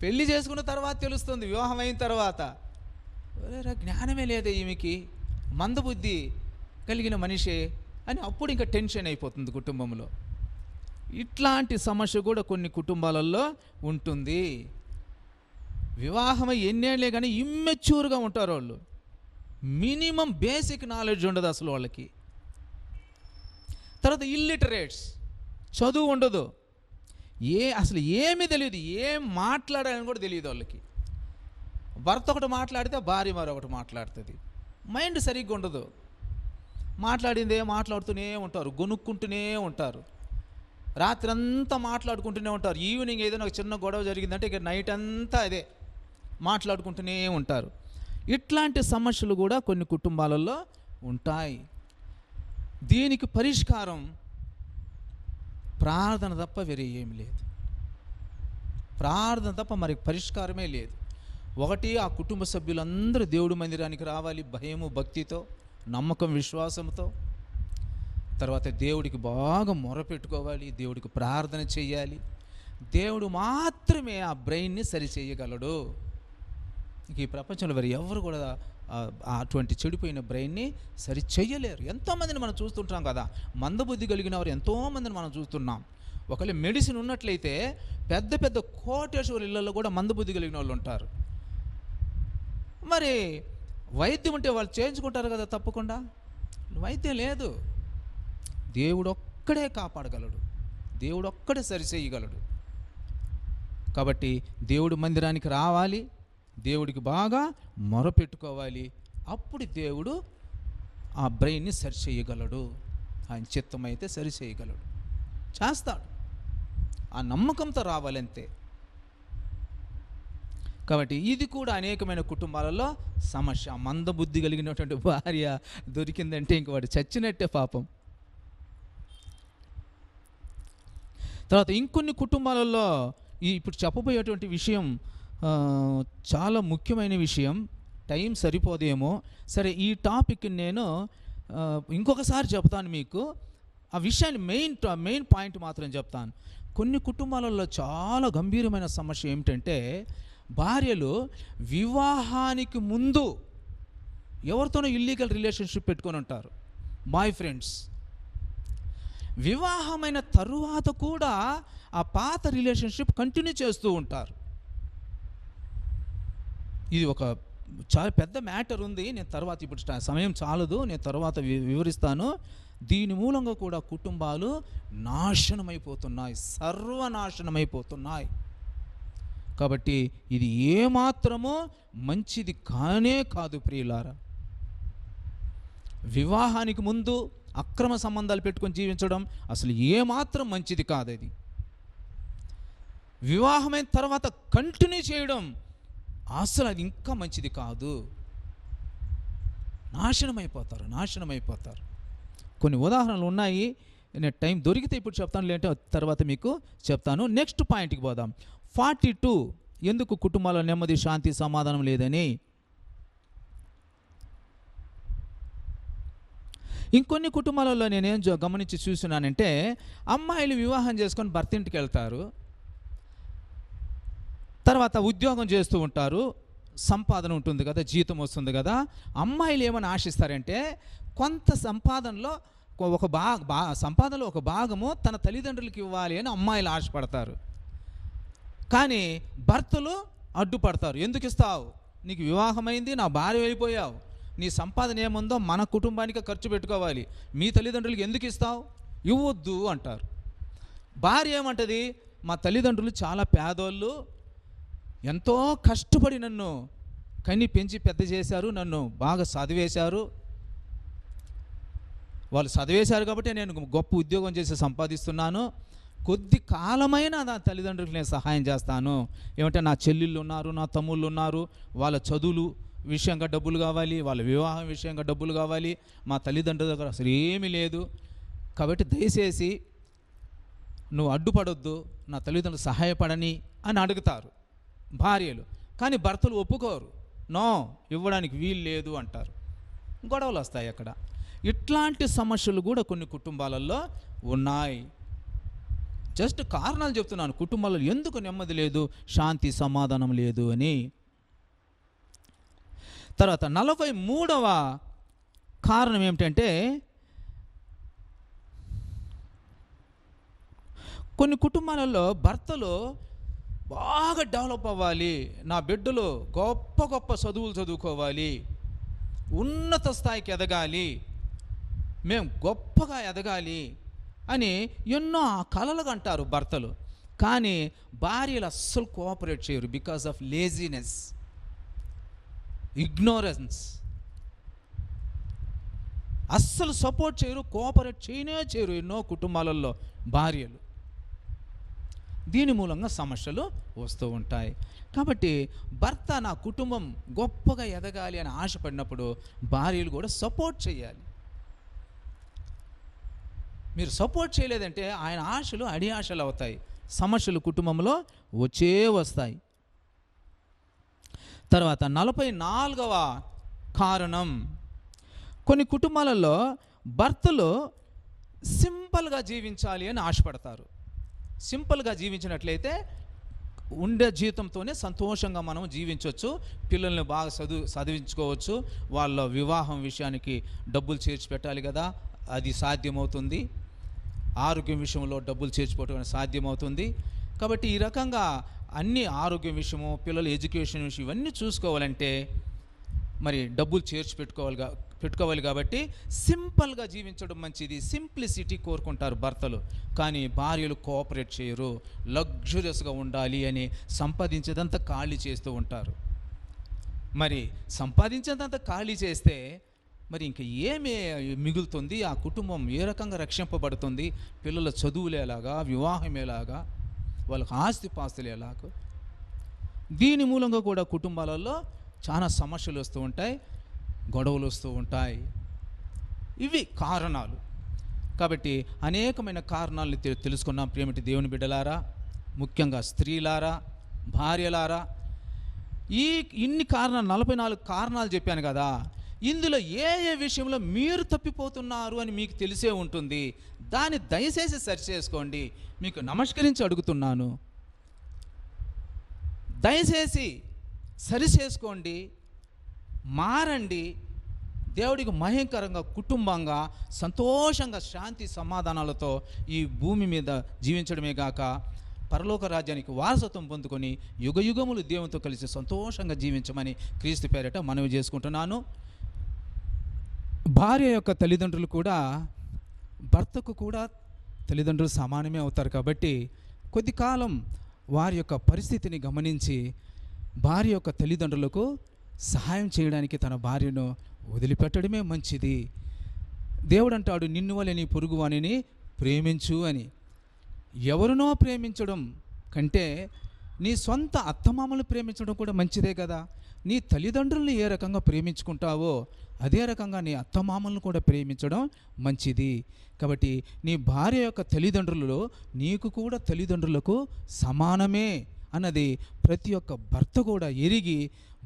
పెళ్లి చేసుకున్న తర్వాత తెలుస్తుంది, వివాహం అయిన తర్వాత. జ్ఞానమే లేదే ఈమెకి, మందబుద్ధి కలిగిన మనిషే అని అప్పుడు ఇంకా టెన్షన్ అయిపోతుంది కుటుంబంలో. ఇట్లాంటి సమస్య కూడా కొన్ని కుటుంబాలలో ఉంటుంది. వివాహమై ఎన్నేళ్లే కానీ ఇమ్మెచ్యూర్గా ఉంటారు వాళ్ళు. మినిమం బేసిక్ నాలెడ్జ్ ఉండదు అసలు వాళ్ళకి. తర్వాత ఇల్లిటరేట్స్, చదువు ఉండదు, అసలు ఏమీ తెలియదు, ఏం మాట్లాడాలని కూడా తెలియదు వాళ్ళకి. భర్త ఒకటి మాట్లాడితే భార్య మరొకటి మాట్లాడుతుంది. మైండ్ సరిగ్గా ఉండదు, మాట్లాడిందే మాట్లాడుతూనే ఉంటారు, గొనుక్కుంటూనే ఉంటారు, రాత్రి అంతా మాట్లాడుకుంటూనే ఉంటారు. ఈవినింగ్ ఏదైనా ఒక చిన్న గొడవ జరిగిందంటే ఇక నైట్ అంతా అదే మాట్లాడుకుంటూనే ఉంటారు. ఇట్లాంటి సమస్యలు కూడా కొన్ని కుటుంబాలలో ఉంటాయి. దీనికి పరిష్కారం ప్రార్థన తప్ప వేరే ఏమి లేదు. ప్రార్థన తప్ప మరి పరిష్కారమే లేదు. ఒకటి, ఆ కుటుంబ సభ్యులందరూ దేవుడి మందిరానికి రావాలి భయము భక్తితో, నమ్మకం విశ్వాసంతో. తర్వాత దేవుడికి బాగా మొరపెట్టుకోవాలి, దేవుడికి ప్రార్థన చేయాలి. దేవుడు మాత్రమే ఆ బ్రెయిన్ని సరి చేయగలడు. ఈ ప్రపంచంలో మరి ఎవరు కూడా అటువంటి చెడిపోయిన బ్రెయిన్ని సరి చేయలేరు. ఎంతోమందిని మనం చూస్తుంటాం కదా, మందబుద్ధి కలిగిన వారు ఎంతోమందిని మనం చూస్తున్నాం. ఒకవేళ మెడిసిన్ ఉన్నట్లయితే పెద్ద పెద్ద కోటేశ్వర ఇళ్లలో కూడా మందబుద్ధి కలిగిన వాళ్ళు ఉంటారు. మరి వైద్యం ఉంటే వాళ్ళు చేయించుకుంటారు కదా తప్పకుండా. వైద్యం లేదు, దేవుడు ఒక్కడే కాపాడగలడు, దేవుడు ఒక్కడే సరిచేయగలడు. కాబట్టి దేవుడి మందిరానికి రావాలి, దేవుడికి బాగా మొరపెట్టుకోవాలి. అప్పుడు దేవుడు ఆ బ్రెయిన్ని సరిచేయగలడు. ఆయన చిత్తమైతే సరిచేయగలడు, చేస్తాడు. ఆ నమ్మకంతో రావాలంతే. కాబట్టి ఇది కూడా అనేకమైన కుటుంబాలలో సమస్య. మందబుద్ధి కలిగినటువంటి భార్య దొరికిందంటే ఇంక వాడు చచ్చినట్టే పాపం. తర్వాత ఇంకొన్ని కుటుంబాలలో ఇప్పుడు చెప్పబోయేటువంటి విషయం చాలా ముఖ్యమైన విషయం. టైం సరిపోదేమో, సరే ఈ టాపిక్ నేను ఇంకొకసారి చెప్తాను మీకు. ఆ విషయాన్ని మెయిన్ పాయింట్ మాత్రం చెప్తాను. కొన్ని కుటుంబాలలో చాలా గంభీరమైన సమస్య ఏమిటంటే, భార్యలు వివాహానికి ముందు ఎవరితోనో ఇల్లీగల్ రిలేషన్షిప్ పెట్టుకొని ఉంటారు, బాయ్ ఫ్రెండ్స్. వివాహమైన తరువాత కూడా ఆ పాత రిలేషన్షిప్ కంటిన్యూ చేస్తూ ఉంటారు. ఇది ఒక చాలా పెద్ద మ్యాటర్ ఉంది. నేను తర్వాత, ఇప్పుడు సమయం చాలదు, నేను తర్వాత వివరిస్తాను. దీని మూలంగా కూడా కుటుంబాలు నాశనమైపోతున్నాయి, సర్వనాశనమైపోతున్నాయి. కాబట్టి ఇది ఏమాత్రమో మంచిది కానే కాదు ప్రియులారా. వివాహానికి ముందు అక్రమ సంబంధాలు పెట్టుకొని జీవించడం అసలు ఏమాత్రం మంచిది కాదు. అది వివాహమైన తర్వాత కంటిన్యూ చేయడం అసలు అది ఇంకా మంచిది కాదు. నాశనమైపోతారు. కొన్ని ఉదాహరణలు ఉన్నాయి, నేను టైం దొరికితే ఇప్పుడు చెప్తాను, లేదంటే తర్వాత మీకు చెప్తాను. నెక్స్ట్ పాయింట్కి పోదాం. 42, ఎందుకు కుటుంబాల నెమ్మది శాంతి సమాధానం లేదని. ఇంకొన్ని కుటుంబాలలో నేనేం గమనించి చూస్తున్నానంటే, అమ్మాయిలు వివాహం చేసుకొని భర్త ఇంటికి వెళ్తారు, తర్వాత ఉద్యోగం చేస్తూ ఉంటారు, సంపాదన ఉంటుంది కదా, జీతం వస్తుంది కదా. అమ్మాయిలు ఏమని ఆశిస్తారంటే, కొంత సంపాదనలో సంపాదనలో ఒక భాగము తన తల్లిదండ్రులకి ఇవ్వాలి అని అమ్మాయిలు ఆశపడతారు. కానీ భర్తలు అడ్డుపడతారు. ఎందుకు ఇస్తావు, నీకు వివాహమైంది, నా భార్య అయిపోయావు, నీ సంపాదన ఏముందో మన కుటుంబానికి ఖర్చు పెట్టుకోవాలి, మీ తల్లిదండ్రులకి ఎందుకు ఇస్తావు, ఇవ్వద్దు అంటారు. భార్య ఏమంటది, మా తల్లిదండ్రులు చాలా పేదోళ్ళు, ఎంతో కష్టపడి నన్ను కని పెంచి పెద్ద చేశారు, నన్ను బాగా చదివేశారు, వాళ్ళు చదివేశారు కాబట్టి నేను గొప్ప ఉద్యోగం చేసి సంపాదిస్తున్నాను, కొద్ది కాలమైన నా తల్లిదండ్రులకు నేను సహాయం చేస్తాను. ఏమంటే నా చెల్లెళ్ళు ఉన్నారు, నా తమ్ముళ్ళు ఉన్నారు, వాళ్ళ చదువులు విషయంగా డబ్బులు కావాలి, వాళ్ళ వివాహం విషయంగా డబ్బులు కావాలి, మా తల్లిదండ్రుల దగ్గర అసలు ఏమీ లేదు. కాబట్టి దయచేసి నువ్వు అడ్డుపడొద్దు, నా తల్లిదండ్రులు సహాయపడని అని అడుగుతారు భార్యలు. కానీ భర్తలు ఒప్పుకోరు, నో ఇవ్వడానికి వీలు లేదు అంటారు. గొడవలు వస్తాయి అక్కడ. ఇట్లాంటి సమస్యలు కూడా కొన్ని కుటుంబాలలో ఉన్నాయి. జస్ట్ కారణాలు చెప్తున్నాను, కుటుంబాల్లో ఎందుకు నెమ్మది లేదు, శాంతి సమాధానం లేదు అని. తర్వాత 43వ కారణం ఏమిటంటే, కొన్ని కుటుంబాలలో భర్తలు బాగా డెవలప్ అవ్వాలి, నా బిడ్డలు గొప్ప గొప్ప చదువులు చదువుకోవాలి, ఉన్నత స్థాయికి ఎదగాలి, మేము గొప్పగా ఎదగాలి అని ఎన్నో కలలుగా అంటారు భర్తలు. కానీ భార్యలు అస్సలు కోఆపరేట్ చేయరు. Because of laziness, ignorance. అస్సలు సపోర్ట్ చేయరు, కోఆపరేట్ చేయరు ఎన్నో కుటుంబాలలో భార్యలు. దీని మూలంగా సమస్యలు వస్తూ ఉంటాయి. కాబట్టి భర్త నా కుటుంబం గొప్పగా ఎదగాలి అని ఆశపడినప్పుడు భార్యలు కూడా సపోర్ట్ చేయాలి. మీరు సపోర్ట్ చేయలేదంటే ఆయన ఆశలు అడి ఆశలు అవుతాయి, సమస్యలు కుటుంబంలో వస్తాయి. తర్వాత 44వ కారణం, కొన్ని కుటుంబాలలో భర్తలు సింపుల్గా జీవించాలి అని ఆశపడతారు. సింపుల్గా జీవించినట్లయితే ఉండే జీవితంతోనే సంతోషంగా మనం జీవించవచ్చు, పిల్లల్ని బాగా చదివించుకోవచ్చు, వాళ్ళ వివాహం విషయానికి డబ్బులు చేర్చి పెట్టాలి కదా, అది సాధ్యమవుతుంది. ఆరోగ్యం విషయంలో డబ్బులు చేర్చిపోవటం సాధ్యమవుతుంది. కాబట్టి ఈ రకంగా అన్ని ఆరోగ్యం విషయము, పిల్లల ఎడ్యుకేషన్ విషయం ఇవన్నీ చూసుకోవాలంటే మరి డబ్బులు చేర్చి పెట్టుకోవాలి. కాబట్టి సింపుల్గా జీవించడం మంచిది, సింప్లిసిటీ కోరుకుంటారు భర్తలు. కానీ భార్యలు కోఆపరేట్ చేయరు, లగ్జరియస్గా ఉండాలి అని సంపాదించేదంతా ఖాళీ చేస్తూ ఉంటారు. మరి సంపాదించేదంతా ఖాళీ చేస్తే మరి ఇంక ఏమి మిగులుతుంది, ఆ కుటుంబం ఏ రకంగా రక్షింపబడుతుంది, పిల్లల చదువులు ఎలాగా, వివాహం ఎలాగా, వాళ్ళకి ఆస్తిపాస్తులు ఎలాగో. దీని మూలంగా కూడా కుటుంబాలలో చాలా సమస్యలు వస్తూ ఉంటాయి, గొడవలు వస్తూ ఉంటాయి. ఇవి కారణాలు. కాబట్టి అనేకమైన కారణాలను తెలుసుకున్నాం ప్రియమిటి దేవుని బిడ్డలారా, ముఖ్యంగా స్త్రీలారా, భార్యలారా. ఇన్ని కారణాలు, 44 కారణాలు చెప్పాను కదా, ఇందులో ఏ విషయంలో మీరు తప్పిపోతున్నారు అని మీకు తెలిసే ఉంటుంది. దాన్ని దయచేసి సరి చేసుకోండి. మీకు నమస్కరించి అడుగుతున్నాను, దయచేసి సరి చేసుకోండి, మారండి. దేవుడికి మహిమకరంగా, కుటుంబంగా, సంతోషంగా, శాంతి సమాధానాలతో ఈ భూమి మీద జీవించడమే గాక పరలోక రాజ్యానికి వారసత్వం పొందుకొని యుగయుగములు దేవునితో కలిసి సంతోషంగా జీవించమని క్రీస్తు పేరిట మనవి చేసుకుంటున్నాను. భార్య యొక్క తల్లిదండ్రులు కూడా భర్తకు కూడా తల్లిదండ్రులు సమానమే అవుతారు. కాబట్టి కొద్ది కాలం వారి యొక్క పరిస్థితిని గమనించి భార్య యొక్క తల్లిదండ్రులకు సహాయం చేయడానికి తన భార్యను వదిలిపెట్టడమే మంచిది. దేవుడు అంటాడు, నిన్ను వలె నీ పొరుగువానిని ప్రేమించు అని. ఎవరినో ప్రేమించడం కంటే నీ సొంత అత్తమామలు ప్రేమించడం కూడా మంచిదే కదా. నీ తల్లిదండ్రుల్ని ఏ రకంగా ప్రేమించుకుంటావో అదే రకంగా నీ అత్తమామలను కూడా ప్రేమించడం మంచిది. కాబట్టి నీ భార్య యొక్క తల్లిదండ్రులలో నీకు కూడా తల్లిదండ్రులకు సమానమే అన్నది ప్రతి ఒక్క భర్త కూడా ఎరిగి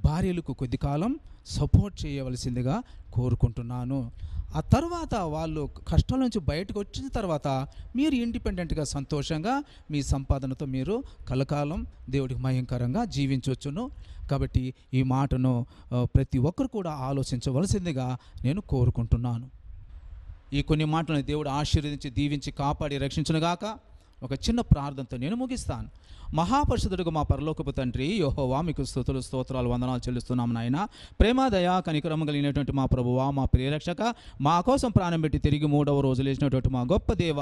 భార్యలకు కొద్ది కాలం సపోర్ట్ చేయవలసిందిగా కోరుకుంటున్నాను. ఆ తర్వాత వాళ్ళు కష్టాల నుంచి బయటకు వచ్చిన తర్వాత మీరు ఇండిపెండెంట్గా సంతోషంగా మీ సంపాదనతో మీరు కలకాలం దేవుడికి మహిమకరంగా జీవించవచ్చును. కాబట్టి ఈ మాటను ప్రతి ఒక్కరు కూడా ఆలోచించవలసిందిగా నేను కోరుకుంటున్నాను. ఈ కొన్ని మాటలను దేవుడు ఆశీర్వదించి దీవించి కాపాడి రక్షించునుగాక. ఒక చిన్న ప్రార్థనతో నేను ముగిస్తాను. మహాపరిశుద్ధుడుగా మా పరలోకపు తండ్రి యెహోవా, మీకు స్తుతులు స్తోత్రాలు వందనాలు చెల్లిస్తున్నాం నాయన. ప్రేమ దయ కనికరము కలిగినటువంటి మా ప్రభువా, మా ప్రియరక్షక, మా కోసం ప్రాణం పెట్టి తిరిగి 3వ రోజు లేచినటువంటి మా గొప్ప దేవ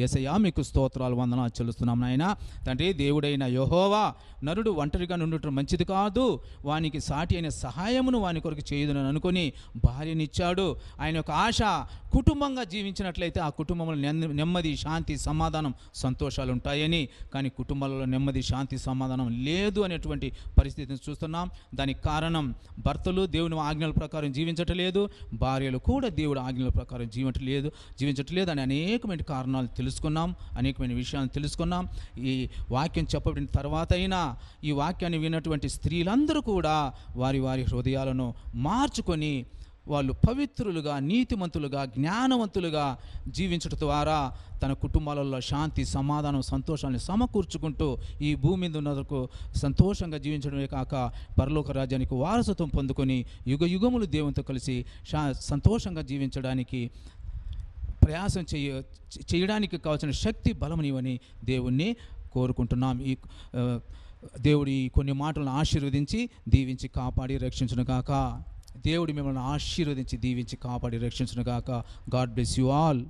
యేసయ్యా, మీకు స్తోత్రాలు వందనాలు చెల్లిస్తున్నాం నాయన. తండ్రి, దేవుడైన యెహోవా, నరుడు ఒంటరిగా నుండటం మంచిది కాదు, వానికి సాటి అయిన సహాయమును వాని కొరకు చేయుదునని అనుకొని భార్యనిచ్చాడు. ఆయన యొక్క ఆశ కుటుంబంగా జీవించినట్లయితే ఆ కుటుంబంలో నెమ్మది, శాంతి, సమాధానం, సంతోషం సంతోషాలు ఉంటాయని, కానీ కుటుంబాలలో నెమ్మది, శాంతి, సమాధానం లేదు అనేటువంటి పరిస్థితిని చూస్తున్నాం. దానికి కారణం భర్తలు దేవుని ఆజ్ఞల ప్రకారం జీవించట్లేదు, భార్యలు కూడా దేవుడి ఆజ్ఞల ప్రకారం జీవించట్లేదు అని అనేకమైన కారణాలు తెలుసుకున్నాం, అనేకమైన విషయాలను తెలుసుకున్నాం. ఈ వాక్యం చెప్పబడిన తర్వాత అయినా ఈ వాక్యాన్ని విన్నటువంటి స్త్రీలందరూ కూడా వారి వారి హృదయాలను మార్చుకొని వాళ్ళు పవిత్రులుగా, నీతిమంతులుగా, జ్ఞానవంతులుగా జీవించడం ద్వారా తన కుటుంబాలలో శాంతి, సమాధానం, సంతోషాన్ని సమకూర్చుకుంటూ ఈ భూమి మీద ఉన్నందుకు సంతోషంగా జీవించడమే కాక పరలోక రాజ్యానికి వారసత్వం పొందుకొని యుగ యుగములు దేవునితో కలిసి సంతోషంగా జీవించడానికి ప్రయాసం చేయడానికి కావాల్సిన శక్తి, బలమునివని దేవుణ్ణి కోరుకుంటున్నాం. ఈ దేవుడి కొన్ని మాటలను ఆశీర్వదించి దీవించి కాపాడి రక్షించును గాక. దేవుడు మిమ్మల్ని ఆశీర్వదించి దీవించి కాపాడి రక్షించును గాక. God bless you all.